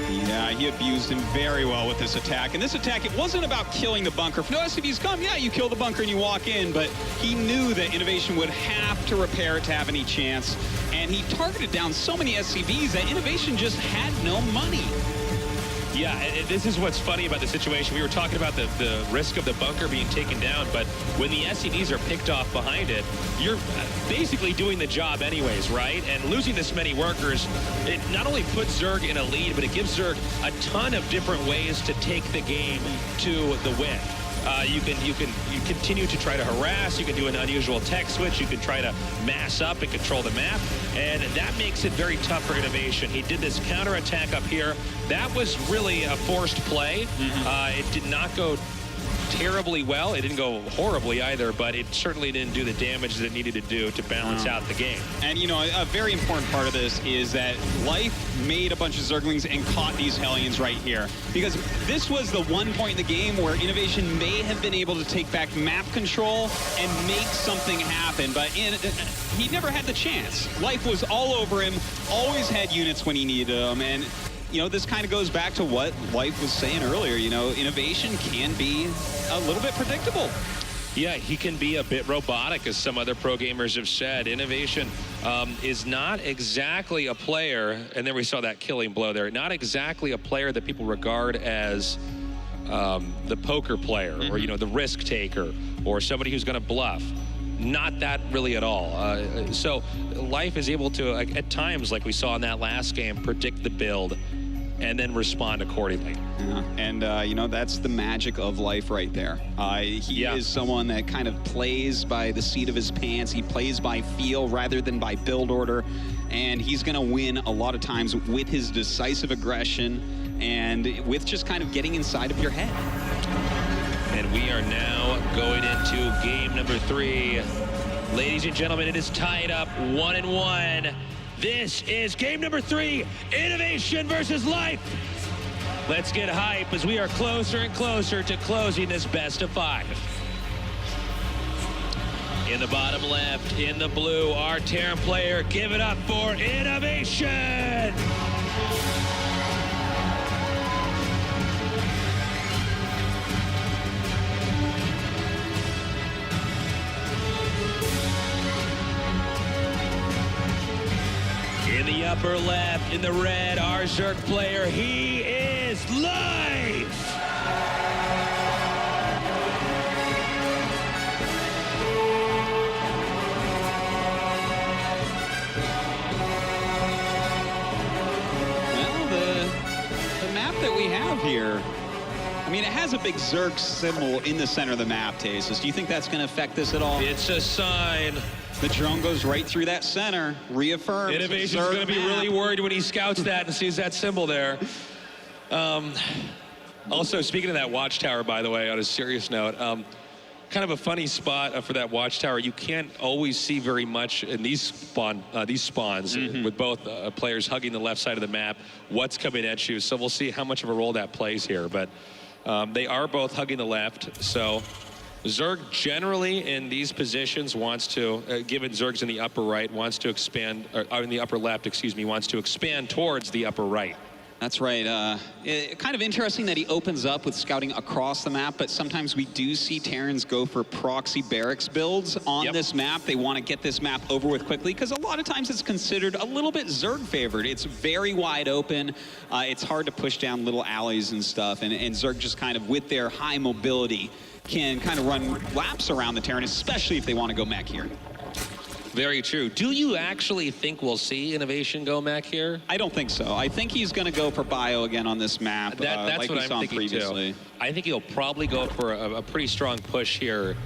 Yeah, he abused him very well with this attack. And this attack, it wasn't about killing the bunker. If no SCVs come, yeah, you kill the bunker and you walk in, but he knew that INnoVation would have to repair it to have any chance. And he targeted down so many SCVs that INnoVation just had no money. Yeah, and this is what's funny about the situation. We were talking about the risk of the bunker being taken down, but when the SCVs are picked off behind it, you're basically doing the job anyways, right? And losing this many workers, it not only puts Zerg in a lead, but it gives Zerg a ton of different ways to take the game to the win. You continue to try to harass, you can do an unusual tech switch, you can try to mass up and control the map, and that makes it very tough for INnoVation. He did this counterattack up here. That was really a forced play. It did not go terribly well. It didn't go horribly either, but it certainly didn't do the damage that it needed to do to balance out the game. And, you know, a very important part of this is that Life made a bunch of Zerglings and caught these Hellions right here. Because this was the one point in the game where INnoVation may have been able to take back map control and make something happen, but he never had the chance. Life was all over him, always had units when he needed them, and you know, this kind of goes back to what Life was saying earlier. You know, INnoVation can be a little bit predictable. Yeah, he can be a bit robotic, as some other pro gamers have said. INnoVation is not exactly a player, and then we saw that killing blow there, not exactly a player that people regard as the poker player or, you know, the risk taker or somebody who's going to bluff. Not that really at all. So Life is able to, at times, like we saw in that last game, predict the build and then respond accordingly. Yeah. And, you know, that's the magic of Life right there. He is someone that kind of plays by the seat of his pants. He plays by feel rather than by build order. And he's going to win a lot of times with his decisive aggression and with just kind of getting inside of your head. And we are now going into game number 3. Ladies and gentlemen, it is tied up 1-1. This is game number 3, INnoVation versus Life. Let's get hype as we are closer and closer to closing this best of 5. In the bottom left, in the blue, our Terran player. Give it up for INnoVation. In the upper left, in the red, our Zerg player, he is Life! Well, the map that we have here, I mean, it has a big Zerg symbol in the center of the map, Tasis. Do you think that's going to affect this at all? It's a sign. The drone goes right through that center, reaffirms. INnoVation's going to be really worried when he scouts that and sees that symbol there. Also, speaking of that watchtower, by the way, on a serious note, kind of a funny spot for that watchtower. You can't always see very much in these spawns with both players hugging the left side of the map, what's coming at you. So we'll see how much of a role that plays here. But they are both hugging the left, so Zerg generally in these positions wants to, given Zerg's in the upper right, wants to expand, or in the upper left, excuse me, wants to expand towards the upper right. That's right. Kind of interesting that he opens up with scouting across the map, but sometimes we do see Terrans go for proxy barracks builds on this map. They want to get this map over with quickly because a lot of times it's considered a little bit Zerg favored. It's very wide open. It's hard to push down little alleys and stuff, and Zerg just kind of, with their high mobility, can kind of run laps around the Terran, especially if they want to go mech here. Very true. Do you actually think we'll see INnoVation go mech here? I don't think so. I think he's going to go for bio again on this map. That's like what we I'm saw thinking previously. too. I think he'll probably go for a pretty strong push here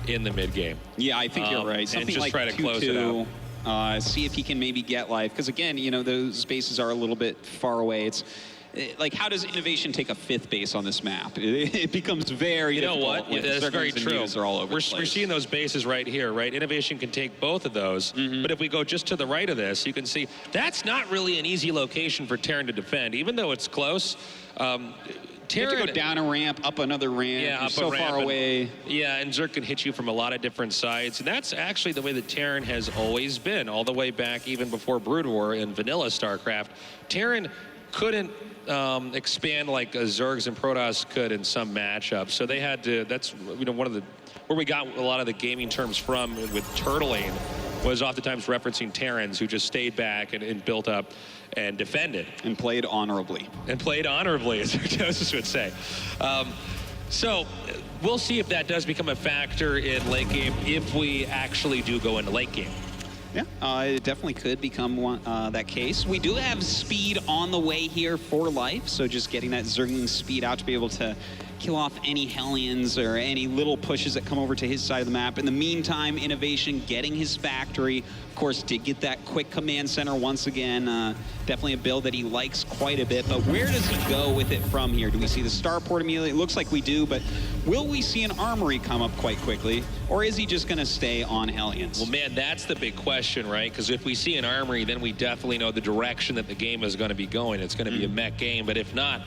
in the mid game. Yeah, I think you're right. Something and just like try to close it out. See if he can maybe get Life. Because again, you know, those bases are a little bit far away. It's like, how does INnoVation take a 5th base on this map? It becomes very difficult. You know what? When That's very true. Are all over we're seeing those bases right here, right? INnoVation can take both of those, but if we go just to the right of this, you can see that's not really an easy location for Terran to defend, even though it's close. Terran, you have to go down a ramp, up another ramp. Yeah, up so far away. Yeah, and Zerg can hit you from a lot of different sides, and that's actually the way that Terran has always been, all the way back even before Brood War and vanilla StarCraft. Terran couldn't expand like Zergs and Protoss could in some matchups. So they had to, that's, you know, one of the, where we got a lot of the gaming terms from with turtling was oftentimes referencing Terrans who just stayed back and built up and defended. And played honorably. And played honorably, as Joseph would say. So we'll see if that does become a factor in late game if we actually do go into late game. Yeah, it definitely could become that case. We do have speed on the way here for Life, so just getting that Zergling speed out to be able to kill off any Hellions or any little pushes that come over to his side of the map. In the meantime, INnoVation getting his factory. Of course, did get that quick command center once again. Definitely a build that he likes quite a bit, but where does he go with it from here? Do we see the starport immediately? It looks like we do, but will we see an armory come up quite quickly, or is he just going to stay on Hellions? Well, man, that's the big question, right? Because if we see an armory, then we definitely know the direction that the game is going to be going. It's going to be a mech game, but if not,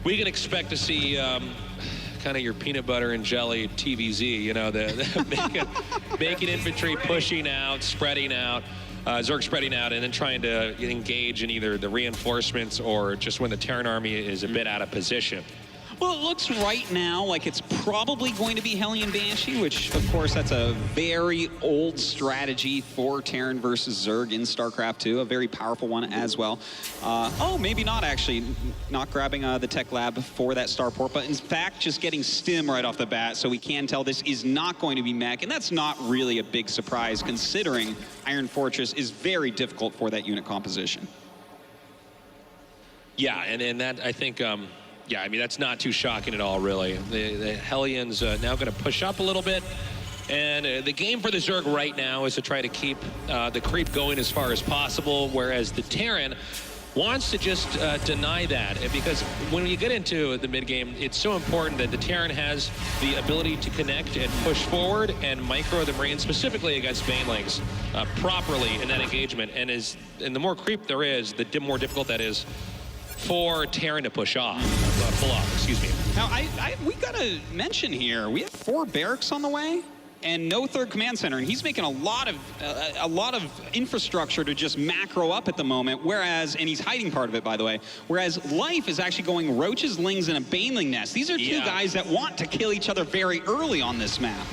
we can expect to see kind of your peanut butter and jelly TVZ, you know, making infantry pushing out, spreading out, Zerg spreading out, and then trying to engage in either the reinforcements or just when the Terran army is a bit out of position. Well, it looks right now like it's probably going to be Hellion Banshee, which, of course, that's a very old strategy for Terran versus Zerg in StarCraft 2, a very powerful one as well. Oh, maybe not, actually. Not grabbing the tech lab for that starport, but in fact, just getting Stim right off the bat, so we can tell this is not going to be mech, and that's not really a big surprise, considering Iron Fortress is very difficult for that unit composition. Yeah, and that, I think, yeah, I mean, that's not too shocking at all, really. The Hellions now going to push up a little bit. And the game for the Zerg right now is to try to keep the creep going as far as possible, whereas the Terran wants to just deny that. Because when you get into the mid-game, it's so important that the Terran has the ability to connect and push forward and micro the Marines, specifically against Banelings, properly in that engagement. And the more creep there is, the more difficult that is for Terran to pull off, excuse me. Now, we gotta mention here, we have 4 barracks on the way and no third command center, and he's making a lot of infrastructure to just macro up at the moment, whereas, and he's hiding part of it, by the way, whereas Life is actually going Roaches, Lings, and a Baneling Nest. These are two guys that want to kill each other very early on this map.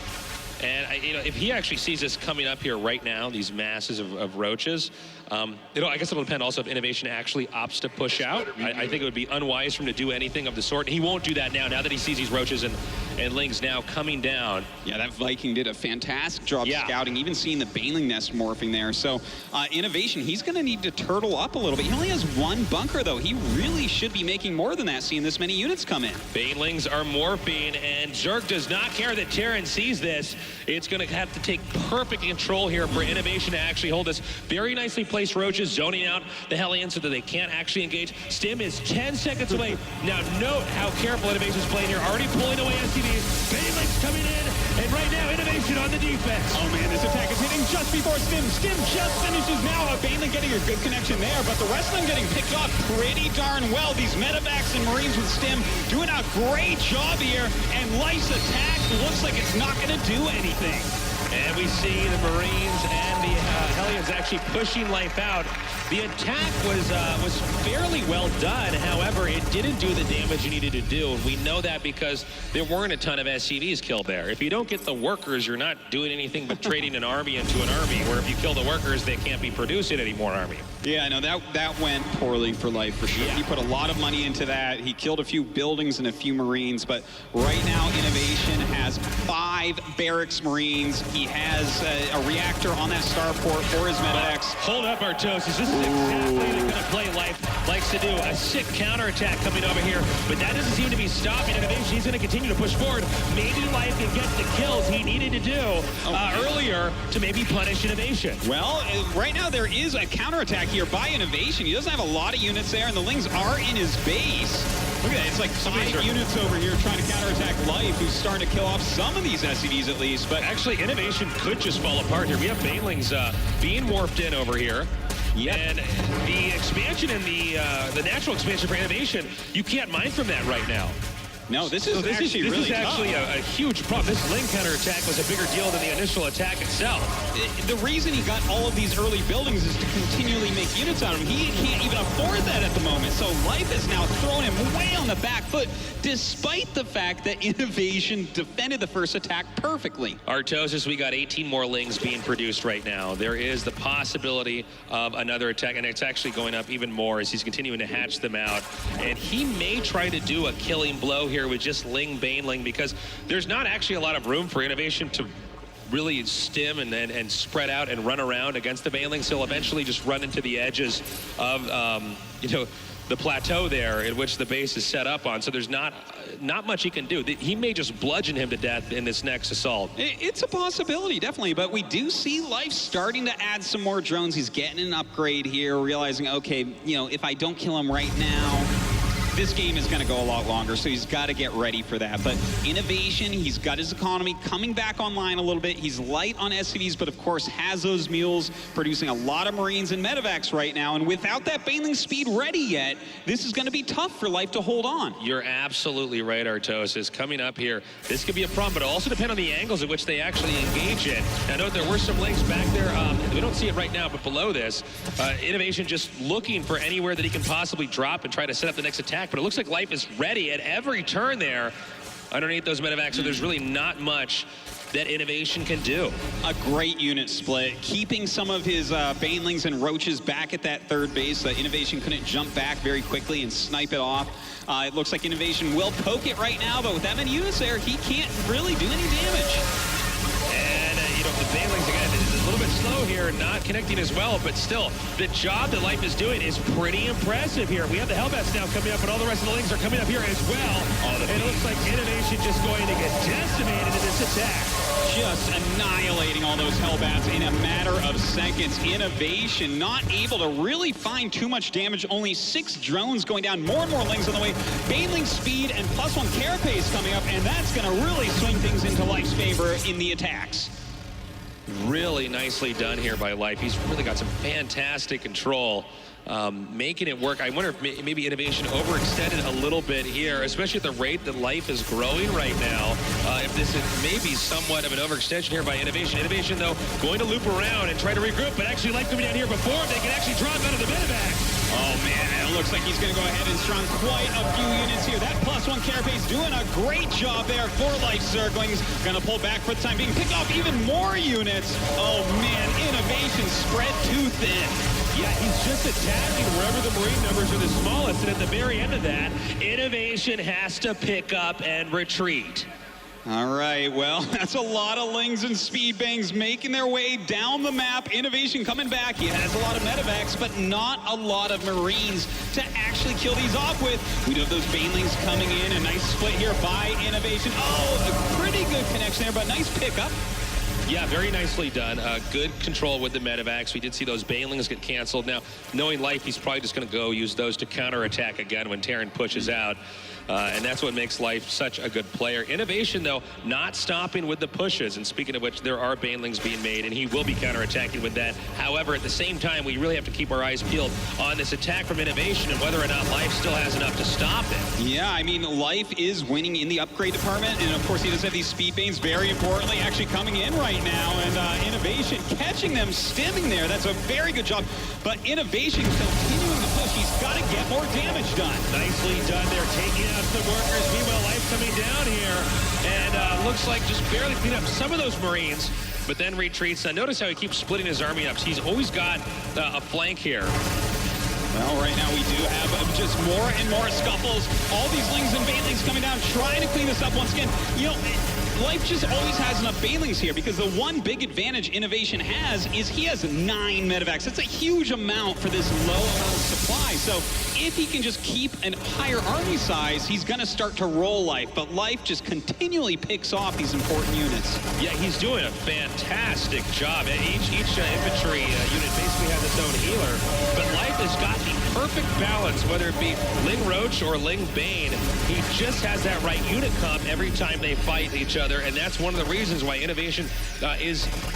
And if he actually sees this coming up here right now, these masses of Roaches, I guess it'll depend also if INnoVation actually opts to push out. I think it would be unwise for him to do anything of the sort. And he won't do that now that he sees these Roaches and Lings now coming down. Yeah, that Viking did a fantastic job scouting, even seeing the Baneling Nest morphing there. So INnoVation, he's going to need to turtle up a little bit. He only has 1 bunker, though. He really should be making more than that, seeing this many units come in. Banelings are morphing, and Zerg does not care that Terran sees this. It's going to have to take perfect control here for INnoVation to actually hold this. Very nicely placed Roaches, zoning out the Hellions so that they can't actually engage. Stim is 10 seconds away. Now note how careful INnoVation is playing here. Already pulling away SCVs. Banelings coming in, and right now INnoVation on the defense. Oh man, this attack is hitting just before Stim. Stim just finishes now. Baneling getting a good connection there, but the rest of them getting picked off pretty darn well. These medevacs and Marines with Stim doing a great job here, and Life's attack looks like it's not going to do anything. And we see the Marines and the Hellions actually pushing Life out. The attack was fairly well done. However, it didn't do the damage you needed to do. And we know that because there weren't a ton of SCVs killed there. If you don't get the workers, you're not doing anything but trading an army into an army, where if you kill the workers, they can't be producing any more army. Yeah, no, that went poorly for Life, for sure. Yeah. He put a lot of money into that. He killed a few buildings and a few Marines, but right now INnoVation has 5 barracks Marines. He has a reactor on that starport for his medevacs. Hold up, Artosis. This is exactly the kind of play Life likes to do. A sick counterattack coming over here, but that doesn't seem to be stopping INnoVation. He's going to continue to push forward. Maybe Life can get the kills he needed to do earlier to maybe punish INnoVation. Well, right now there is a counterattack here by INnoVation. He doesn't have a lot of units there, and the Lings are in his base. Look at that, it's like 5 units over here trying to counterattack Life, who's starting to kill off some of these SCVs at least. But actually, INnoVation could just fall apart here. We have Banelings being morphed in over here. Yep. And the expansion and the natural expansion for INnoVation, you can't mine from that right now. No, this is actually a huge problem. This Ling counterattack was a bigger deal than the initial attack itself. The reason he got all of these early buildings is to continually make units out of him. He can't even afford that at the moment. So Life is now throwing him way on the back foot, despite the fact that INnoVation defended the first attack perfectly. Artosis, we got 18 more Lings being produced right now. There is the possibility of another attack, and it's actually going up even more as he's continuing to hatch them out. And he may try to do a killing blow here with just Ling Baneling, because there's not actually a lot of room for INnoVation to really stim and spread out and run around against the Banelings. He'll eventually just run into the edges of the plateau there in which the base is set up on. So there's not much he can do. He may just bludgeon him to death in this next assault. It's a possibility, definitely, but we do see Life starting to add some more drones. He's getting an upgrade here, realizing, okay, if I don't kill him right now, this game is going to go a lot longer, so he's got to get ready for that. But INnoVation, he's got his economy coming back online a little bit. He's light on SCVs, but of course has those mules, producing a lot of Marines and medevacs right now. And without that Baneling speed ready yet, this is going to be tough for Life to hold on. You're absolutely right, Artosis. Coming up here, this could be a problem, but it'll also depend on the angles at which they actually engage in. Now, note there were some links back there. We don't see it right now, but below this, INnoVation just looking for anywhere that he can possibly drop and try to set up the next attack. attack, but it looks like Life is ready at every turn there underneath those medevacs, so there's really not much that INnoVation can do. A great unit split, keeping some of his Banelings and Roaches back at that third base. INnoVation couldn't jump back very quickly and snipe it off. It looks like INnoVation will poke it right now, but with that many units there, he can't really do any damage. And, the Banelings, again, is a little bit slow here, not connecting as well, but still, the job that Life is doing is pretty impressive here. We have the Hellbats now coming up, and all the rest of the Lings are coming up here as well. And it looks like INnoVation just going to get decimated in this attack. Just annihilating all those Hellbats in a matter of seconds. INnoVation not able to really find too much damage. Only 6 drones going down. More and more Lings on the way. Baneling speed and +1 Carapace coming up, and that's going to really swing things into Life's favor in the attacks. Really nicely done here by Life. He's really got some fantastic control. Making it work. I wonder if maybe INnoVation overextended a little bit here, especially at the rate that Life is growing right now. If this is maybe somewhat of an overextension here by INnoVation. INnoVation, though, going to loop around and try to regroup, but actually Life coming down here before they can actually drop out of the medevac. Oh, man, it looks like he's going to go ahead and strong quite a few units here. That +1 Carapace doing a great job there for Life Zerglings. Going to pull back for the time being, pick off even more units. Oh, man, INnoVation spread too thin. Yeah, he's just attacking wherever the Marine numbers are the smallest, and at the very end of that, INnoVation has to pick up and retreat. All right, well, that's a lot of Lings and Speed Bangs making their way down the map. INnoVation coming back. He has a lot of medevacs, but not a lot of Marines to actually kill these off with. We do have those Banelings coming in. A nice split here by INnoVation. Oh, a pretty good connection there, but nice pickup. Yeah, very nicely done. Good control with the medevacs. We did see those Banelings get canceled. Now, knowing Life, he's probably just going to go use those to counterattack again when Terran pushes out. And that's what makes Life such a good player. INnoVation, though, not stopping with the pushes. And speaking of which, there are Banelings being made, and he will be counterattacking with that. However, at the same time, we really have to keep our eyes peeled on this attack from INnoVation and whether or not Life still has enough to stop it. Yeah, I mean, Life is winning in the upgrade department. And, of course, he does have these Speed Banes, very importantly, actually coming in right now. And INnoVation catching them, stimming there. That's a very good job. But INnoVation continuing to push. He's got to get more damage done. Nicely done there, taking out some workers. Meanwhile, Life coming down here, and looks like just barely clean up some of those Marines, but then retreats. Now, notice how he keeps splitting his army up. He's always got a flank here. Well, right now we do have just more and more scuffles. All these Lings and Banelings coming down, trying to clean this up once again. You know, Life just always has enough Banelings here because the one big advantage INnoVation has is he has 9 medevacs. That's a huge amount for this low amount of supply. So if he can just keep a higher army size, he's going to start to roll Life. But Life just continually picks off these important units. Yeah, he's doing a fantastic job. Each infantry unit basically has its own healer. But Life has got the perfect balance, whether it be Ling Roach or Ling Bane. He just has that right unit comp every time they fight each other. And that's one of the reasons why INnoVation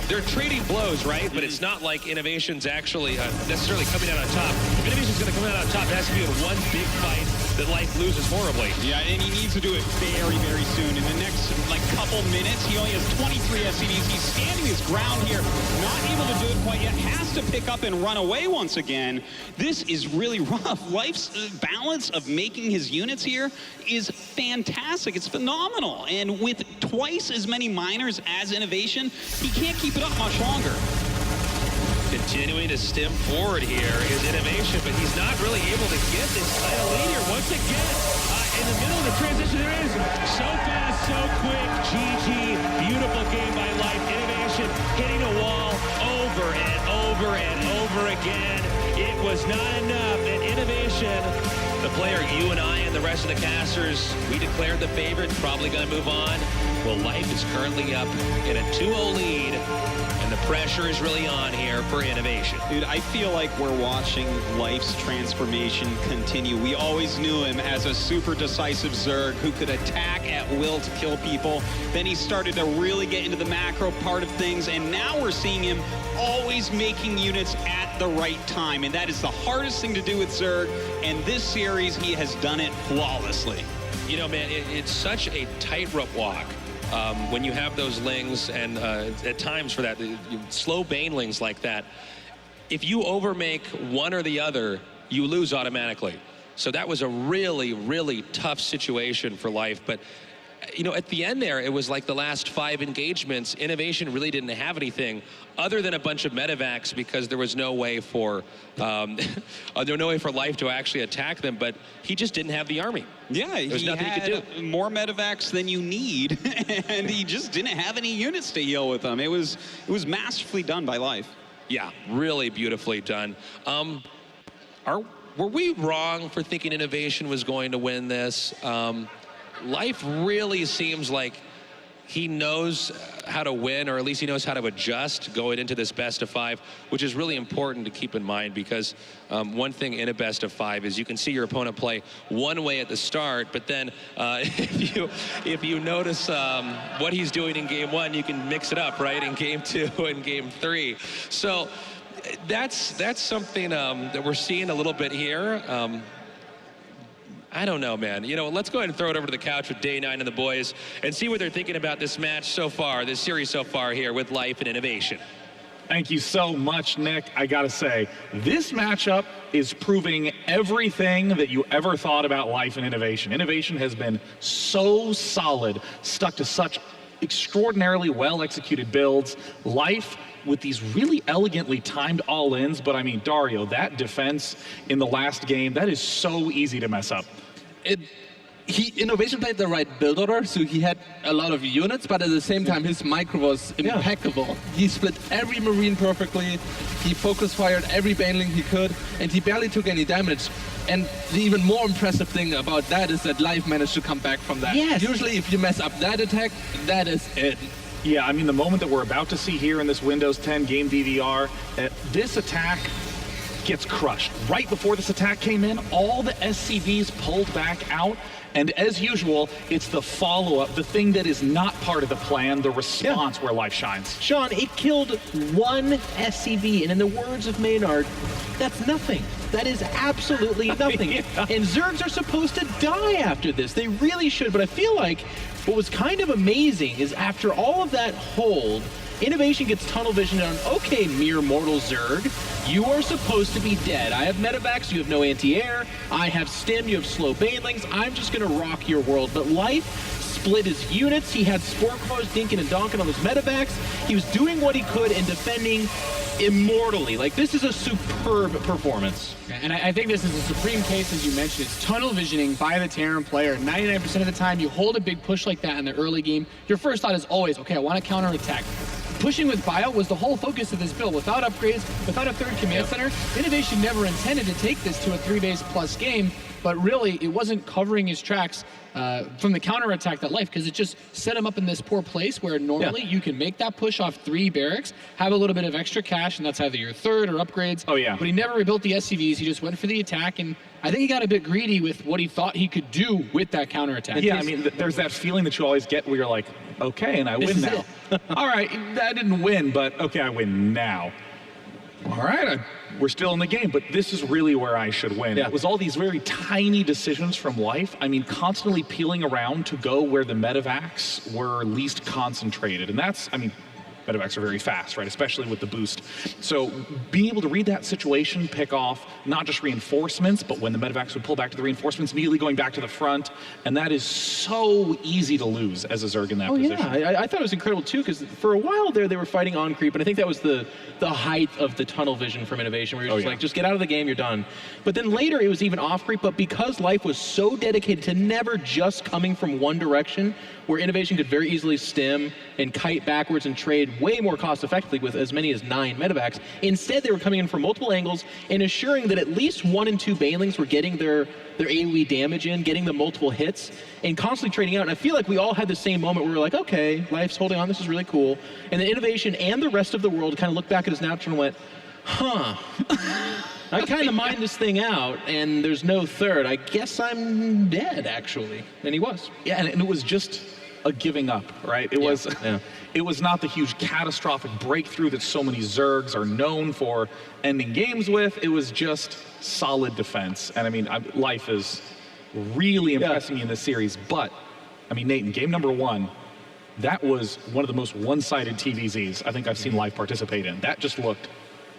they're trading blows, right? But it's not like INnoVation's actually necessarily coming out on top. If INnoVation's going to come out on top, it has to be in one big fight that Life loses horribly. Yeah, and he needs to do it very, very soon. In the next, couple minutes, he only has 23 SCVs. He's standing his ground here, not able to do it quite yet, has to pick up and run away once again. This is really rough. Life's balance of making his units here is fantastic. It's phenomenal. And with twice as many miners as INnoVation, he can't keep it up much longer. Continuing to stem forward here is INnoVation, but he's not really able to get this title lead here. Once again, in the middle of the transition, there is so fast, so quick. GG, beautiful game by Life. INnoVation hitting a wall over and over and over again. It was not enough, and INnoVation, the player you and I and the rest of the casters, we declared the favorite, probably going to move on. Well, Life is currently up in a 2-0 lead, and the pressure is really on here for INnoVation. Dude, I feel like we're watching Life's transformation continue. We always knew him as a super decisive Zerg who could attack at will to kill people. Then he started to really get into the macro part of things, and now we're seeing him always making units at the right time, and that is the hardest thing to do with Zerg, and this series he has done it flawlessly. You know, man, it's such a tightrope walk. When you have those Lings, and at times for that, slow Banelings like that, if you overmake one or the other, you lose automatically. So that was a really, really tough situation for Life. But you know, at the end there, it was like the last 5 engagements, INnoVation really didn't have anything other than a bunch of medevacs because there was no way for Life to actually attack them. But he just didn't have the army. Yeah, There's nothing he could do. More medevacs than you need, and he just didn't have any units to heal with them. It was masterfully done by Life. Yeah, really beautifully done. Were we wrong for thinking INnoVation was going to win this? Life really seems like he knows how to win, or at least he knows how to adjust going into this best of 5, which is really important to keep in mind because one thing in a best of 5 is you can see your opponent play one way at the start, but then if you notice what he's doing in game 1, you can mix it up, right, in game 2 and game 3. So that's something that we're seeing a little bit here. I don't know, man. You know, let's go ahead and throw it over to the couch with Day 9 and the boys and see what they're thinking about this match so far, this series so far here with Life and INnoVation. Thank you so much, Nick. I gotta say, this matchup is proving everything that you ever thought about Life and INnoVation. INnoVation has been so solid, stuck to such extraordinarily well-executed builds. Life with these really elegantly timed all-ins, but I mean, Dario, that defense in the last game, that is so easy to mess up. INnoVation played the right build order, so he had a lot of units, but at the same time his micro was impeccable. He split every Marine perfectly, he focus fired every Baneling he could, and he barely took any damage. And the even more impressive thing about that is that Life managed to come back from that. Yes. Usually if you mess up that attack, that is it. Yeah, I mean, the moment that we're about to see here in this Windows 10 game DVR, this attack gets crushed. Right before this attack came in, all the SCVs pulled back out, and as usual, it's the follow-up, the thing that is not part of the plan, the response where Life shines. Sean, it killed 1 SCV, and in the words of Maynard, that's nothing. That is absolutely nothing. And Zergs are supposed to die after this. They really should, but I feel like what was kind of amazing is after all of that hold, INnoVation gets tunnel vision on, okay, mere mortal Zerg, you are supposed to be dead. I have medevacs, you have no anti-air, I have stim, you have slow banelings, I'm just gonna rock your world. But Life split his units, he had Spore Claws dinking and donking on his medevacs, he was doing what he could and defending immortally. Like, this is a superb performance. And I think this is a supreme case, as you mentioned. It's tunnel visioning by the Terran player. 99% of the time, you hold a big push like that in the early game, your first thought is always, okay, I want to counterattack. Pushing with bio was the whole focus of this build. Without upgrades, without a 3rd command center, INnoVation never intended to take this to a 3-base plus game, but really, it wasn't covering his tracks from the counterattack that Life, because it just set him up in this poor place where normally you can make that push off 3 barracks, have a little bit of extra cash, and that's either your 3rd or upgrades. Oh, yeah. But he never rebuilt the SCVs. He just went for the attack, and I think he got a bit greedy with what he thought he could do with that counterattack. Yeah, I mean, there's that feeling that you always get where you're like, okay, and I win now. All right, I didn't win, but okay, I win now. All right, we're still in the game, but this is really where I should win. It was all these very tiny decisions from Life. I mean, constantly peeling around to go where the medevacs were least concentrated. And that's, I mean, medevacs are very fast, right? Especially with the boost. So being able to read that situation, pick off not just reinforcements, but when the medevacs would pull back to the reinforcements, immediately going back to the front. And that is so easy to lose as a Zerg in that position. Yeah, I thought it was incredible too, because for a while there, they were fighting on creep, and I think that was the height of the tunnel vision from INnoVation, where you're just like, just get out of the game, you're done. But then later, it was even off creep, but because Life was so dedicated to never just coming from one direction, where INnoVation could very easily stim and kite backwards and trade way more cost effectively with as many as 9 medevacs. Instead, they were coming in from multiple angles and assuring that at least 1 and 2 banelings were getting their AoE damage in, getting the multiple hits, and constantly trading out. And I feel like we all had the same moment where we were like, okay, Life's holding on, this is really cool. And then INnoVation and the rest of the world kind of looked back at his natural and went, huh. I kind of mined this thing out, and there's no 3rd. I guess I'm dead, actually. And he was. Yeah, and it was just a giving up, right? It was it was not the huge catastrophic breakthrough that so many Zergs are known for ending games with. It was just solid defense. And I mean, Life is really impressing me in this series. But, I mean, Nate, in game number 1, that was one of the most one-sided TVZs I think I've seen Life participate in. That just looked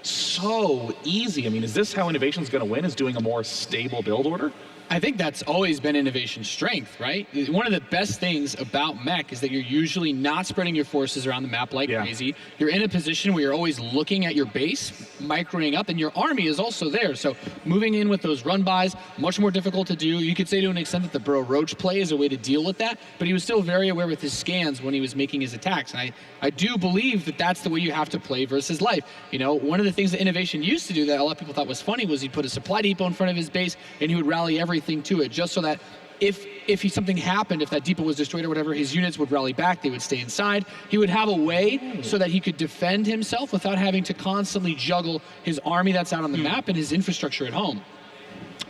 so easy. I mean, is this how INnoVation's going to win, is doing a more stable build order? I think that's always been INnoVation's strength, right? One of the best things about mech is that you're usually not spreading your forces around the map like crazy. You're in a position where you're always looking at your base, microing up, and your army is also there. So moving in with those run bys, much more difficult to do. You could say to an extent that the Ro8 play is a way to deal with that, but he was still very aware with his scans when he was making his attacks. And I do believe that that's the way you have to play versus life. You know, one of the things that INnoVation used to do that a lot of people thought was funny was he'd put a supply depot in front of his base and he would rally everything to it, just so that if something happened, if that depot was destroyed or whatever, his units would rally back, they would stay inside. He would have a way so that he could defend himself without having to constantly juggle his army that's out on the map and his infrastructure at home.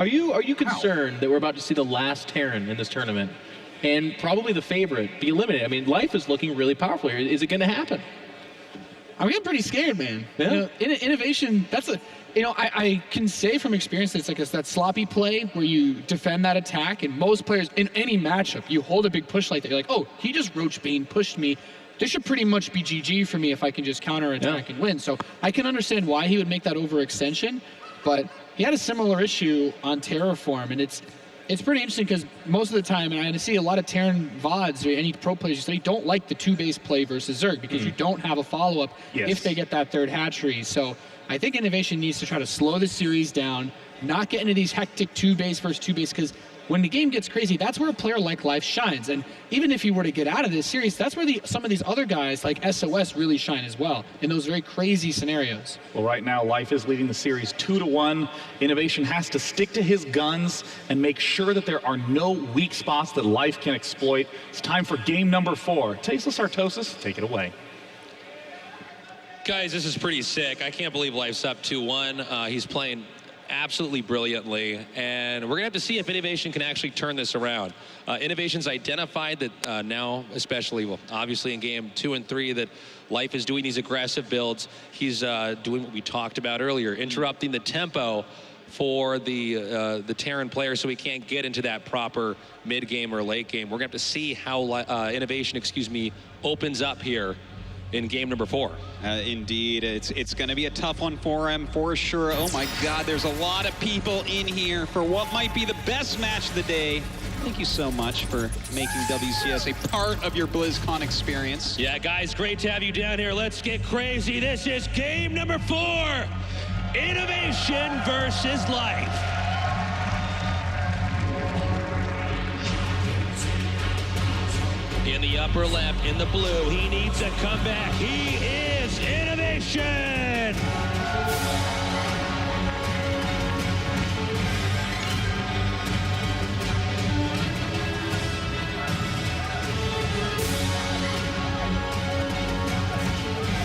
Are you concerned that we're about to see the last Terran in this tournament, and probably the favorite, be eliminated? I mean, life is looking really powerful here. Is it going to happen? I'm getting pretty scared, man. Yeah. You know, INnoVation, that's a, you know, I can say from experience that it's like that sloppy play where you defend that attack, and most players in any matchup, you hold a big push like that, you're like, oh, he just Roach Bane pushed me. This should pretty much be GG for me if I can just counter attack and win. So I can understand why he would make that overextension, but he had a similar issue on Terraform, and it's pretty interesting because most of the time, and I see a lot of Terran VODs or any pro players, you say don't like the two-base play versus Zerg because you don't have a follow-up if they get that third hatchery. So I think INnoVation needs to try to slow the series down, not get into these hectic two-base versus two-base, because when the game gets crazy, that's where a player like Life shines. And even if he were to get out of this series, that's where some of these other guys like SOS really shine as well, in those very crazy scenarios. Well, right now, Life is leading the series 2-1. INnoVation has to stick to his guns and make sure that there are no weak spots that Life can exploit. It's time for game number 4. Tasteless Artosis, take it away. Guys, this is pretty sick. I can't believe Life's up 2-1. He's playing absolutely brilliantly, and we're gonna have to see if INnoVation can actually turn this around. INnoVation's identified that now, especially, well, obviously in game 2 and 3, that Life is doing these aggressive builds. He's doing what we talked about earlier, interrupting the tempo for the Terran player so he can't get into that proper mid-game or late game. We're gonna have to see how INnoVation, opens up here in game number 4. Indeed, it's going to be a tough one for him, for sure. Oh my God, there's a lot of people in here for what might be the best match of the day. Thank you so much for making WCS a part of your BlizzCon experience. Yeah, guys, great to have you down here. Let's get crazy. This is game number 4, INnoVation versus Life. In the upper left, in the blue, he needs a comeback. He is INnoVation!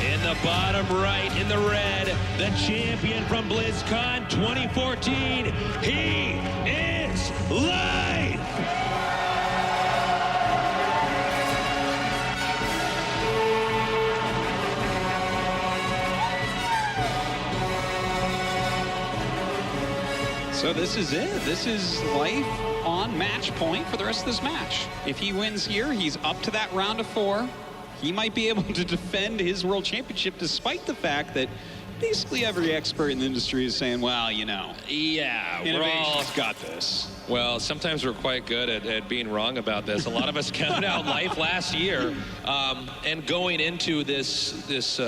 In the bottom right, in the red, the champion from BlizzCon 2014, he is Life! So this is it. This is Life on match point for the rest of this match. If he wins here, he's up to that round of 4. He might be able to defend his world championship despite the fact that basically every expert in the industry is saying, well, you know. Yeah, INnoVation's got this. Well, sometimes we're quite good at being wrong about this. A lot of us counted out Life last year, and going into this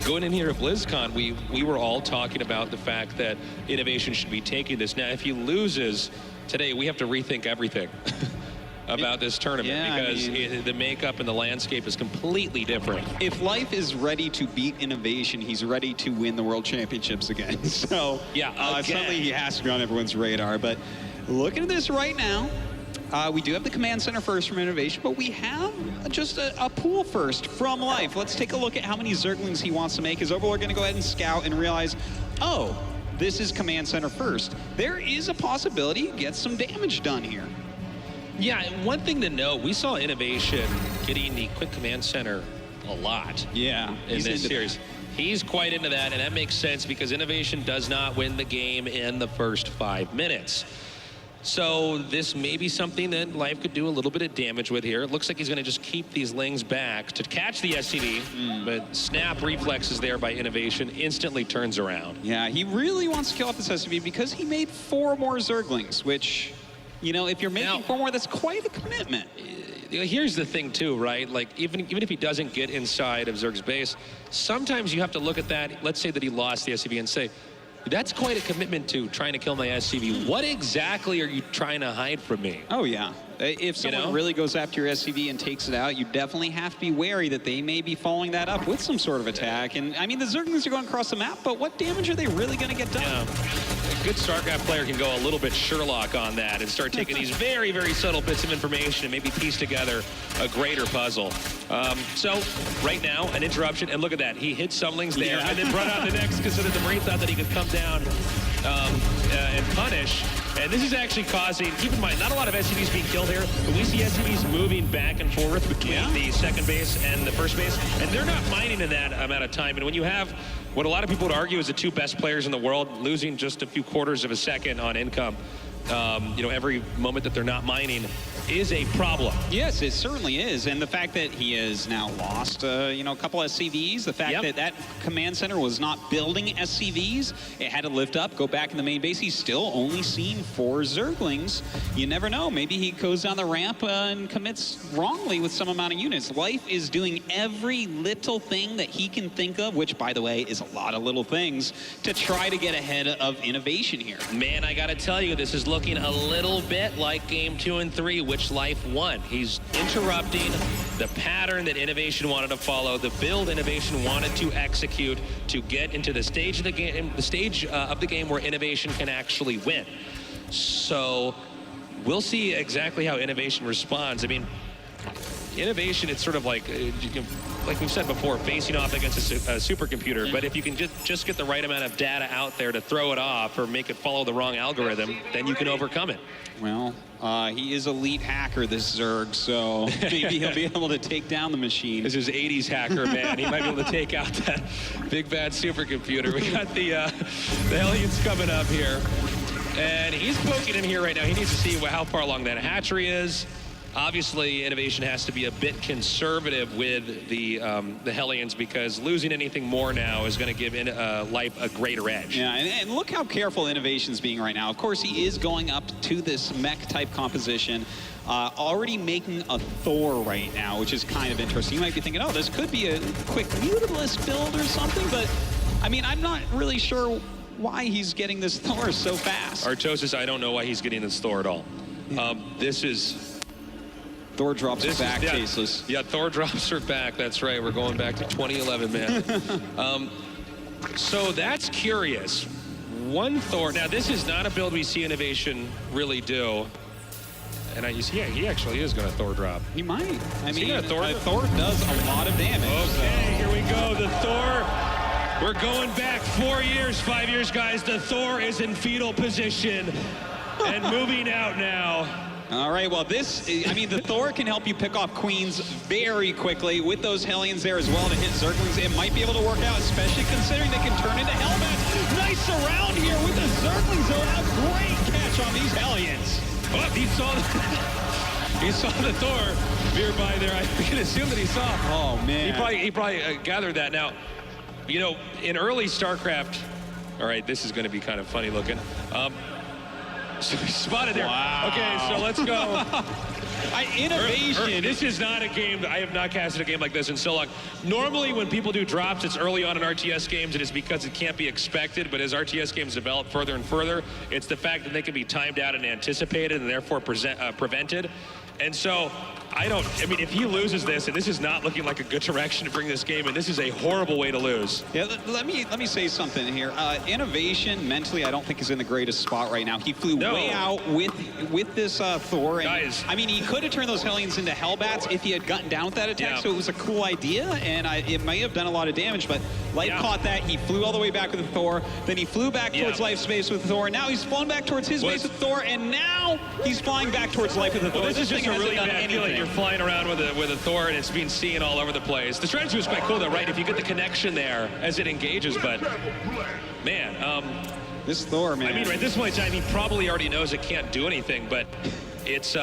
going in here at BlizzCon, we were all talking about the fact that INnoVation should be taking this. Now, if he loses today, we have to rethink everything about this tournament, because the makeup and the landscape is completely different. If Life is ready to beat INnoVation, he's ready to win the World Championships again. So certainly he has to be on everyone's radar. But looking at this right now, we do have the command center first from INnoVation, but we have just a pool first from Life. Let's take a look at how many Zerglings he wants to make. Is Overlord going to go ahead and scout and realize, oh, this is command center first? There is a possibility he gets some damage done here. Yeah, one thing to note, we saw INnoVation getting the quick command center a lot in this series. He's quite into that, and that makes sense because INnoVation does not win the game in the first 5 minutes. So this may be something that Life could do a little bit of damage with here. It looks like he's going to just keep these Lings back to catch the SCV, but snap reflexes there by INnoVation, instantly turns around. Yeah, he really wants to kill off this SCV because he made 4 more Zerglings, which, you know, if you're making 4 more, that's quite a commitment. Here's the thing too, right? Like even if he doesn't get inside of Zerg's base, sometimes you have to look at that. Let's say that he lost the SCV and say, that's quite a commitment to trying to kill my SCV. What exactly are you trying to hide from me? Oh, yeah. If someone really goes after your SCV and takes it out, you definitely have to be wary that they may be following that up with some sort of attack. And, I mean, the Zerglings are going across the map, but what damage are they really going to get done? Yeah. A good StarCraft player can go a little bit Sherlock on that and start taking these very, very subtle bits of information and maybe piece together a greater puzzle. So, right now, an interruption, and look at that. He hit Sumlings there and then brought out the next because the Marine thought that he could come down and punish. And this is actually causing, keep in mind, not a lot of SCVs being killed here, but we see SCVs moving back and forth between the second base and the first base, and they're not mining in that amount of time. And when you have what a lot of people would argue is the 2 best players in the world losing just a few quarters of a second on income, you know, every moment that they're not mining is a problem. Yes, it certainly is. And the fact that he has now lost, you know, a couple SCVs, the fact that that command center was not building SCVs, it had to lift up, go back in the main base. He's still only seen 4 Zerglings. You never know. Maybe he goes down the ramp and commits wrongly with some amount of units. Life is doing every little thing that he can think of, which, by the way, is a lot of little things, to try to get ahead of INnoVation here. Man, I got to tell you, this is looking a little bit like game 2 and 3, which Life won. He's interrupting the pattern that INnoVation wanted to follow, the build INnoVation wanted to execute to get into the stage of the game, where INnoVation can actually win. So we'll see exactly how INnoVation responds. I mean, INnoVation, it's sort of like we've said before, facing off against a supercomputer. But if you can just get the right amount of data out there to throw it off or make it follow the wrong algorithm, then you can overcome it. Well, he is elite hacker, this Zerg, so maybe he'll be able to take down the machine. This is 80s hacker, man. He might be able to take out that big bad supercomputer. We got the Hellions coming up here. And he's poking in here right now. He needs to see how far along that hatchery is. Obviously, INnoVation has to be a bit conservative with the Hellions, because losing anything more now is going to give Life a greater edge. Yeah, and look how careful INnoVation's being right now. Of course, he is going up to this mech-type composition, already making a Thor right now, which is kind of interesting. You might be thinking, oh, this could be a quick mutabilist build or something, but, I mean, I'm not really sure why he's getting this Thor so fast. Artosis, I don't know why he's getting this Thor at all. This is... Thor drops her back, Faceless. Yeah, Thor drops her back. That's right. We're going back to 2011, man. So that's curious. One Thor. Now, this is not a build we see INnoVation really do. And he actually is going to Thor drop. He might. I mean, Thor does a lot of damage. Okay, here we go. The Thor. We're going back 4 years, 5 years, guys. The Thor is in fetal position and moving out now. All right, well, the Thor can help you pick off Queens very quickly with those Hellions there as well to hit Zerglings. It might be able to work out, especially considering they can turn into Hellbats. Nice surround here with the Zerglings, though. A great catch on these Hellions. Oh, he saw the Thor nearby there. I can assume that he saw. Oh, man. He probably gathered that. Now, you know, in early StarCraft, all right, this is going to be kind of funny looking. So he spotted there. Wow. Okay, so let's go. INnoVation. This is not a game. I have not casted a game like this in so long. Normally, when people do drops, it's early on in RTS games, and it's because it can't be expected. But as RTS games develop further and further, it's the fact that they can be timed out and anticipated, and therefore prevented. And so, I mean, if he loses this, and this is not looking like a good direction to bring this game in, this is a horrible way to lose. Yeah, let me say something here. INnoVation, mentally, I don't think is in the greatest spot right now. He flew way out with this Thor. And, guys. I mean, he could have turned those Hellions into Hellbats if he had gotten down with that attack, so it was a cool idea, and it may have done a lot of damage, but Life caught that. He flew all the way back with the Thor, then he flew back towards Life's base with Thor, and now he's flown back towards his base with Thor, and now he's flying back towards Life with the Thor. Well, this is just a really bad feeling. You're flying around with a Thor, and it's being seen all over the place. The strategy was quite cool, though, right? If you get the connection there as it engages, but man, This Thor, man. I mean, at this point in time, he probably already knows it can't do anything, but it's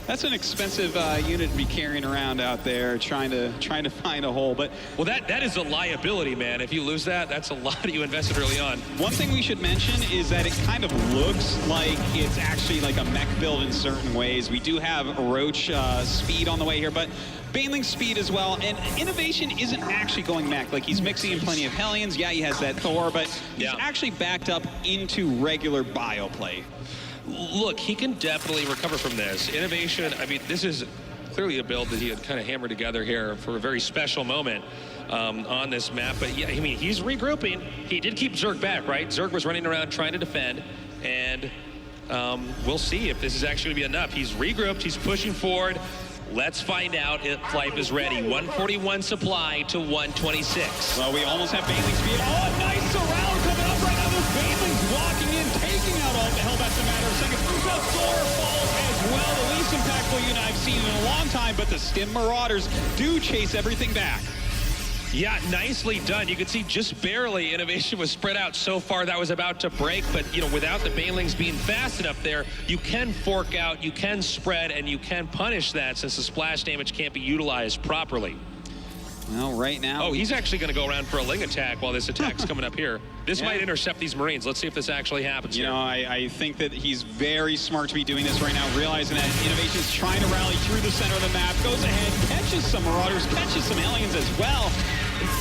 that's an expensive unit to be carrying around out there, trying to find a hole. But well, that is a liability, man. If you lose that, that's a lot you invested early on. one thing we should mention is that it kind of looks like it's actually like a mech build in certain ways. We do have Roach speed on the way here, but Baneling speed as well, and INnoVation isn't actually going mech. Like, he's mixing in plenty of Hellions. Yeah, he has that Thor, but he's actually backed up into regular bio play. Look, he can definitely recover from this. INnoVation, I mean, this is clearly a build that he had kind of hammered together here for a very special moment on this map. But yeah, I mean, he's regrouping. He did keep Zerg back, right? Zerg was running around trying to defend, and we'll see if this is actually going to be enough. He's regrouped. He's pushing forward. Let's find out if Life is ready. 141 supply to 126. Well, we almost have Baneling speed. Oh, nice surround coming up right now. There's Baneling's walking in, taking out all the Hellbats in a matter of seconds. The Thor falls as well. The least impactful unit I've seen in a long time, but the Stim Marauders do chase everything back. Yeah, nicely done. You can see just barely INnoVation was spread out so far that was about to break, but you know, without the Banelings being fast enough there, you can fork out, you can spread, and you can punish that since the splash damage can't be utilized properly. Well, right now... Oh, he's actually going to go around for a Ling attack while this attack's coming up here. This might intercept these Marines. Let's see if this actually happens You here. know, I think that he's very smart to be doing this right now, realizing that INnoVation's trying to rally through the center of the map, goes ahead, catches some Marauders, catches some Aliens as well.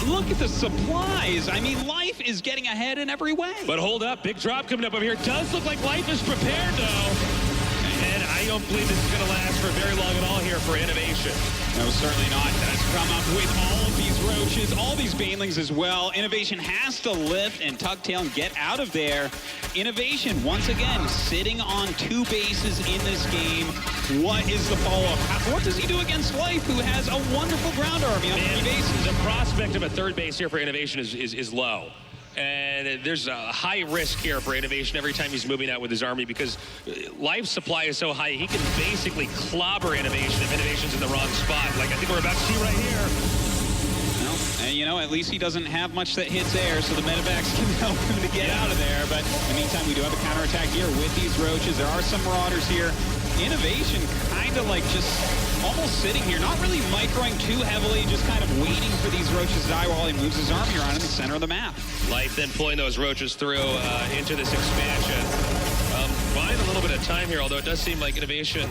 Look at the supplies. I mean, Life is getting ahead in every way. But hold up, big drop coming up over here. Does look like Life is prepared, though. And I don't believe this is going to last for very long at all here for INnoVation. No, certainly not. Does come up with all of these Roaches, all these Banelings as well. INnoVation has to lift and tuck tail and get out of there. INnoVation, once again, sitting on 2 bases in this game. What is the follow-up? What does he do against Life, who has a wonderful ground army on 3 bases? The prospect of a 3rd base here for INnoVation is low. And there's a high risk here for INnoVation every time he's moving out with his army, because life supply is so high, he can basically clobber INnoVation if INnoVation's in the wrong spot. Like I think we're about to see right here. Well, and you know, at least he doesn't have much that hits air, so the medevacs can help him to get out of there. But in the meantime, we do have a counterattack here with these Roaches. There are some Marauders here. INnoVation kind of like just almost sitting here, not really microing too heavily, just kind of waiting for these Roaches to die while he moves his army around in the center of the map. Life then pulling those Roaches through into this expansion. Buying a little bit of time here, although it does seem like INnoVation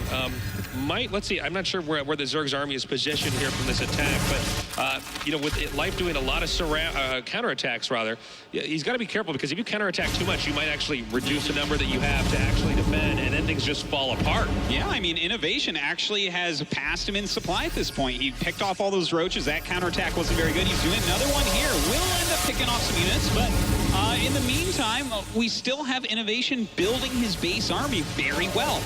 might, let's see, I'm not sure where the Zerg's army is positioned here from this attack, but, you know, with Life doing a lot of counterattacks, rather, he's got to be careful, because if you counterattack too much, you might actually reduce the number that you have to actually defend, and then things just fall apart. Yeah, I mean, INnoVation actually has passed him in supply at this point. He picked off all those Roaches. That counterattack wasn't very good. He's doing another one here. Will end up picking off some units, but in the meantime, we still have INnoVation building his base army very well.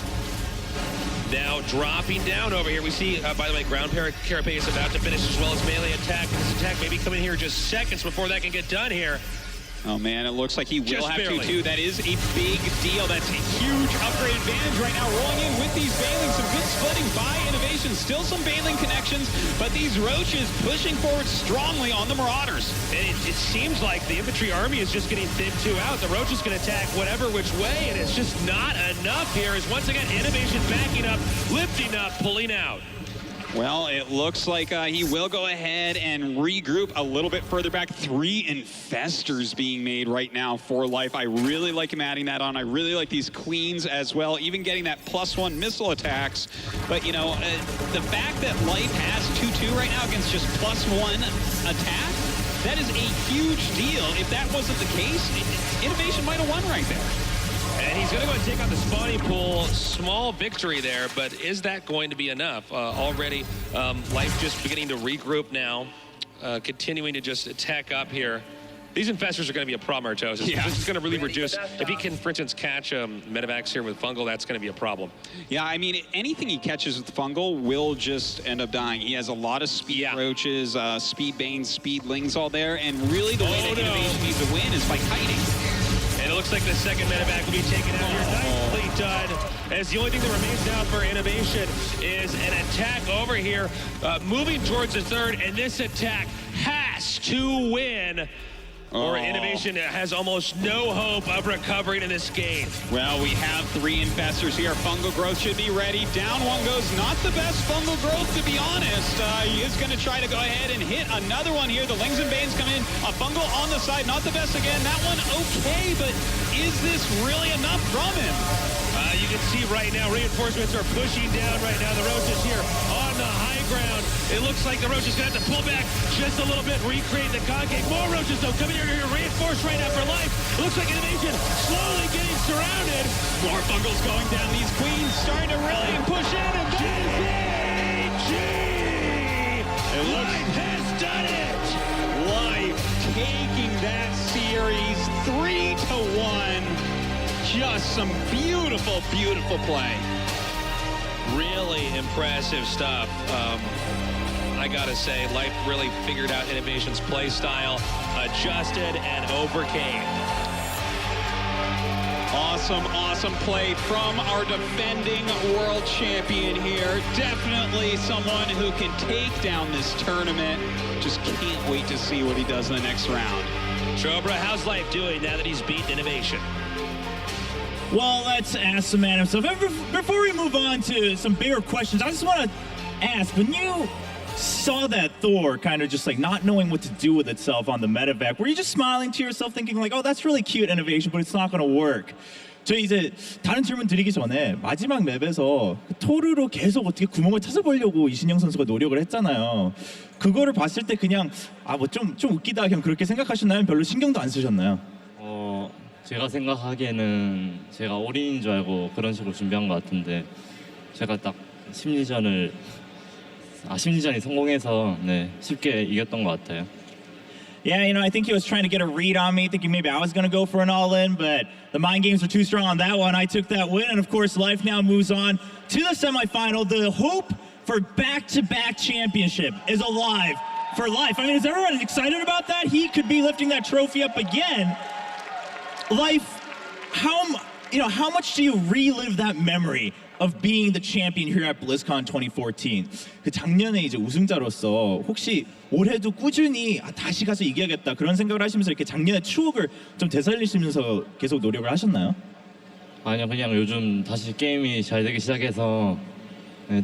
Now dropping down over here, we see, by the way, ground carapace about to finish, as well as melee attack. And this attack may be coming here just seconds before that can get done here. Oh man, it looks like he will Just have barely. to too. That is a big deal. That's a huge upgrade advantage right now. Rolling in with these Banelings. Some good splitting by INnoVation. Still some Baneling connections, but these Roaches pushing forward strongly on the Marauders. And it seems like the infantry army is just getting thinned too out. The Roaches can attack whatever which way, and it's just not enough here. As once again, INnoVation backing up, lifting up, pulling out. Well, it looks like he will go ahead and regroup a little bit further back. 3 Infestors being made right now for Life. I really like him adding that on. I really like these Queens as well, even getting that +1 missile attacks. But, you know, the fact that Life has 2-2 right now against just +1 attack, that is a huge deal. If that wasn't the case, INnoVation might have won right there. And he's going to go and take on the spawning pool. Small victory there, but is that going to be enough? Already, Life just beginning to regroup now, continuing to just attack up here. These Infestors are going to be a problem, Artos. Yeah. This is going to really reduce. If he can, for instance, catch medevacs here with Fungal, that's going to be a problem. Yeah, I mean, anything he catches with Fungal will just end up dying. He has a lot of speed Roaches, speed Banes, speed Lings all there, and really the way that INnoVation needs to win is by kiting. And it looks like the second medevac will be taken out here. Nicely done. As the only thing that remains now for INnoVation is an attack over here, moving towards the 3rd, and this attack has to win. or INnoVation has almost no hope of recovering in this game. Well, we have 3 infestors here. Fungal Growth should be ready. Down one goes. Not the best Fungal Growth, to be honest. He is going to try to go ahead and hit another one here. The Lings and Banes come in. A Fungal on the side. Not the best again. That one okay, but is this really enough from him? You can see right now, reinforcements are pushing down right now. The Roaches here on the high ground. It looks like the Roaches going to have to pull back just a little bit, recreate the concave. More Roaches, though, coming here to reinforce right now for life. It looks like INnoVation slowly getting surrounded. More Fungals going down. These Queens starting to really push in. And Life has done it! Life taking that series 3-1. Just some beautiful, beautiful play. Really impressive stuff. I gotta say, Life really figured out INnoVation's play style, adjusted, and overcame. Awesome, awesome play from our defending world champion here. Definitely someone who can take down this tournament. Just can't wait to see what he does in the next round. Chobra, how's Life doing now that he's beaten INnoVation? Well, let's ask the man himself. Before we move on to some bigger questions, I just want to ask, when you saw that Thor kind of just like not knowing what to do with itself on the medevac, were you just smiling to yourself thinking like, oh, that's really cute INnoVation, but it's not going to work? 저 이제 다른 질문 드리기 전에 마지막 맵에서 토르로 계속 어떻게 구멍을 찾아보려고 이신영 선수가 노력을 했잖아요. 그거를 봤을 때 그냥 좀 웃기다 그냥 그렇게 생각하셨나요? 별로 신경도 안 쓰셨나요? 제가 생각하기에는 제가 올인인 줄 알고 그런 식으로 준비한 것 같은데 제가 딱 심리전이 성공해서 쉽게 이겼던 것 같아요. Yeah, I think he was trying to get a read on me, thinking maybe I was going to go for an all-in, but the mind games were too strong on that one. I took that win, and of course, Life now moves on to the semifinal. The hope for back-to-back championship is alive for Life. I mean, is everyone excited about that? He could be lifting that trophy up again. Life, how much do you relive that memory of being the champion here at BlizzCon 2014? 그 작년에 이제 우승자로서 혹시 올해도 꾸준히 다시 가서 이겨야겠다 그런 생각을 하시면서 이렇게 작년의 추억을 좀 되살리시면서 계속 노력을 하셨나요? 아니요, 그냥 요즘 다시 게임이 잘 되기 시작해서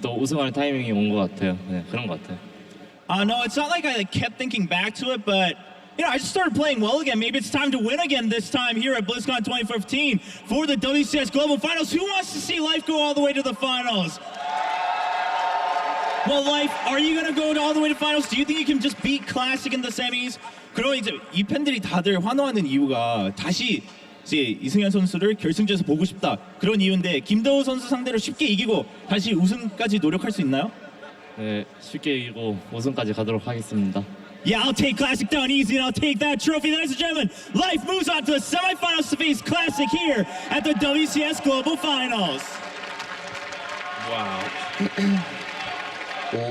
또 우승할 타이밍이 온 것 같아요. 그런 것 같아요. No, it's not like I kept thinking back to it, but I just started playing well again. Maybe it's time to win again this time here at BlizzCon 2015 for the WCS Global Finals. Who wants to see Life go all the way to the finals? Well, Life, are you going to go all the way to finals? Do you think you can just beat Classic in the semis? 그럼 이제 이 팬들이 다들 환호하는 이유가 다시 이제 이승현 선수를 결승전에서 보고 싶다. 그런 이유인데 김도우 선수 상대로 쉽게 이기고 다시 우승까지 노력할 수 있나요? 네, 쉽게 이기고 우승까지 가도록 하겠습니다. Yeah, I'll take Classic down easy, and I'll take that trophy. Ladies and gentlemen, Life moves on to the semifinals to face Classic here at the WCS Global Finals. Wow.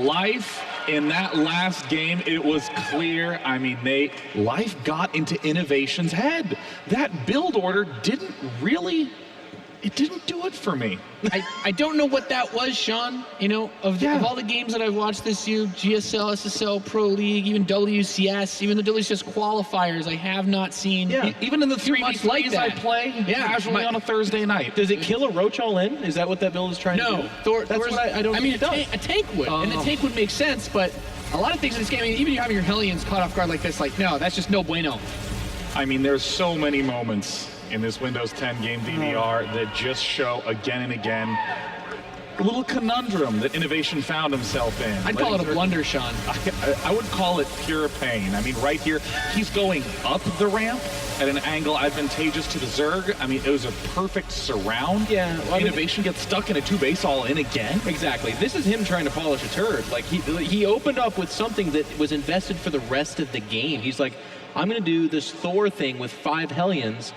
Life in that last game, it was clear. I mean, Life got into INnoVation's head. That build order didn't do it for me. I don't know what that was, Sean. Of all the games that I've watched this year, GSL, SSL, Pro League, even WCS, even the WCS qualifiers, I have not seen. Yeah, even in the 3v3s like I play casually on a Thursday night. Does it kill a Roach all in? Is that what that build is trying to do? No, That's what I don't think it does. A tank would, and the tank would make sense, but a lot of things in this game, even you having your Hellions caught off guard like this, no, that's just no bueno. I mean, there's so many moments in this Windows 10 game DVR that just show again and again a little conundrum that INnoVation found himself in. I'd call it a blunder, Sean. I would call it pure pain. I mean, right here, he's going up the ramp at an angle advantageous to the Zerg. I mean, it was a perfect surround. Yeah. Well, INnoVation gets stuck in a two-base all-in again. Exactly. This is him trying to polish a turd. Like, he opened up with something that was invested for the rest of the game. He's like, I'm going to do this Thor thing with 5 Hellions,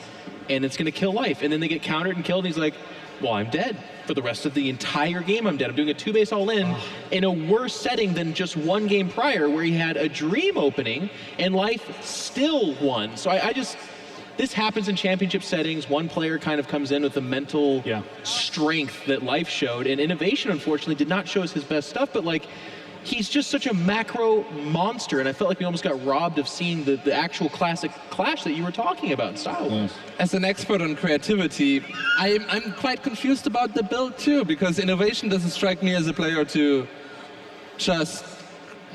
and it's going to kill Life. And then they get countered and killed, and he's like, well, I'm dead. For the rest of the entire game, I'm dead. I'm doing a 2-base all-in in a worse setting than just one game prior where he had a dream opening, and Life still won. So I just... This happens in championship settings. One player kind of comes in with the mental strength that Life showed, and INnoVation, unfortunately, did not show us his best stuff, but, like, he's just such a macro monster, and I felt like we almost got robbed of seeing the actual classic clash that you were talking about style-wise. As an expert on creativity, I'm quite confused about the build too, because INnoVation doesn't strike me as a player to just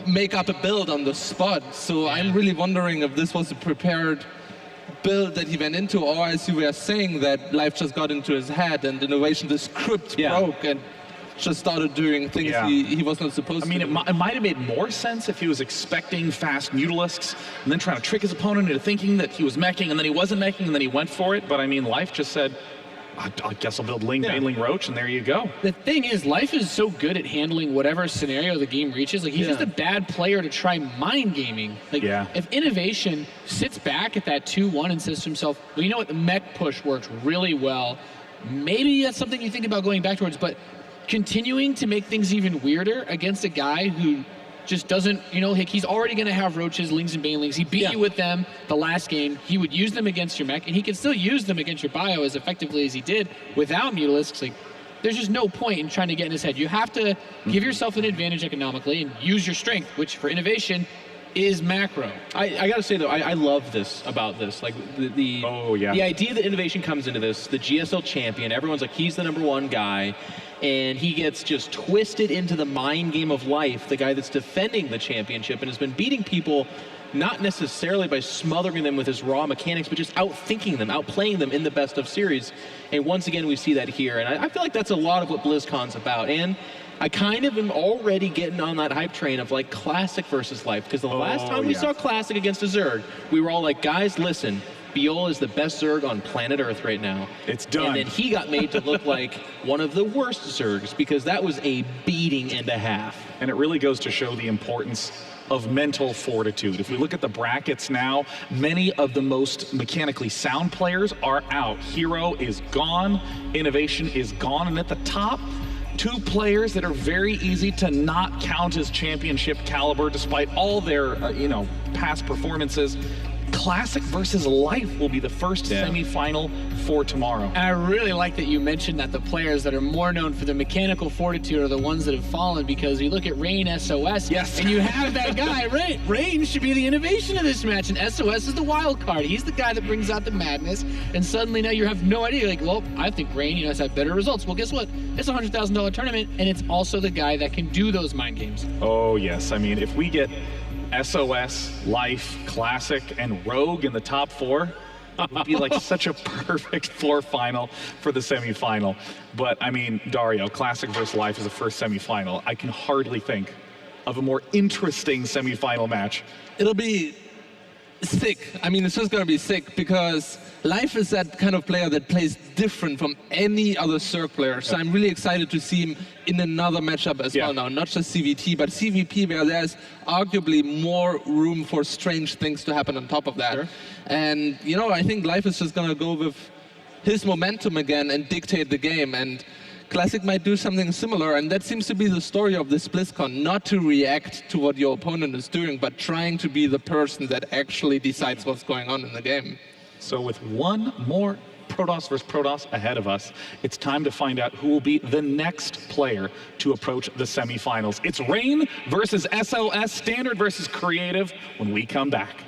make up a build on the spot. So I'm really wondering if this was a prepared build that he went into, or as you were saying, that life just got into his head and INnoVation, the script broke and just started doing things he was not supposed to. I mean, it might have made more sense if he was expecting fast Mutalisks and then trying to trick his opponent into thinking that he was meching and then he wasn't meching and then he went for it. But I mean, life just said, I guess I'll build Ling, Baneling, Roach, and there you go. The thing is, life is so good at handling whatever scenario the game reaches. Like, he's just a bad player to try mind gaming. Like, if INnoVation sits back at that 2-1 and says to himself, well, you know what, the mech push works really well. Maybe that's something you think about going back towards, but continuing to make things even weirder against a guy who just doesn't, you know, he's already going to have Roaches, Lings, and Banelings. He beat you with them the last game. He would use them against your mech, and he can still use them against your bio as effectively as he did without Mutalisks. Like, there's just no point in trying to get in his head. You have to give yourself an advantage economically and use your strength, which for INnoVation is macro. I gotta say though, I love this about this. Like the idea that INnoVation comes into this, the GSL champion, everyone's like, he's the #1 guy, and he gets just twisted into the mind game of life, the guy that's defending the championship and has been beating people not necessarily by smothering them with his raw mechanics, but just outthinking them, outplaying them in the best of series. And once again, we see that here. And I feel like that's a lot of what BlizzCon's about. And I kind of am already getting on that hype train of like Classic versus Life, because the last time we saw Classic against a Zerg, we were all like, guys, listen, Viola is the best Zerg on planet Earth right now. It's done. And then he got made to look like one of the worst Zergs, because that was a beating and a half. And it really goes to show the importance of mental fortitude. If we look at the brackets now, many of the most mechanically sound players are out. Hero is gone, INnoVation is gone, and at the top, 2 players that are very easy to not count as championship caliber despite all their, past performances. Classic versus Life will be the first semi-final for tomorrow. And I really like that you mentioned that the players that are more known for their mechanical fortitude are the ones that have fallen, because you look at Rain SOS, and you have that guy, Rain should be the innovation of this match, and SOS is the wild card. He's the guy that brings out the madness, and suddenly now you have no idea. You're like, well, I think Rain, has had better results. Well, guess what? It's a $100,000 tournament, and it's also the guy that can do those mind games. Oh, yes. I mean, if we get SOS, Life, Classic, and Rogue in the top 4, it would be like such a perfect floor final for the semifinal. But I mean, Dario, Classic versus Life is the first semifinal. I can hardly think of a more interesting semifinal match. It'll be sick. I mean, it's just going to be sick, because Life is that kind of player that plays different from any other Zerg player. So I'm really excited to see him in another matchup as well now. Not just CVT, but CVP, where there's arguably more room for strange things to happen on top of that. And, I think Life is just going to go with his momentum again and dictate the game. And Classic might do something similar, and that seems to be the story of this BlizzCon, not to react to what your opponent is doing, but trying to be the person that actually decides what's going on in the game. So with one more Protoss versus Protoss ahead of us, it's time to find out who will be the next player to approach the semifinals. It's Rain versus SOS, Standard versus Creative, when we come back.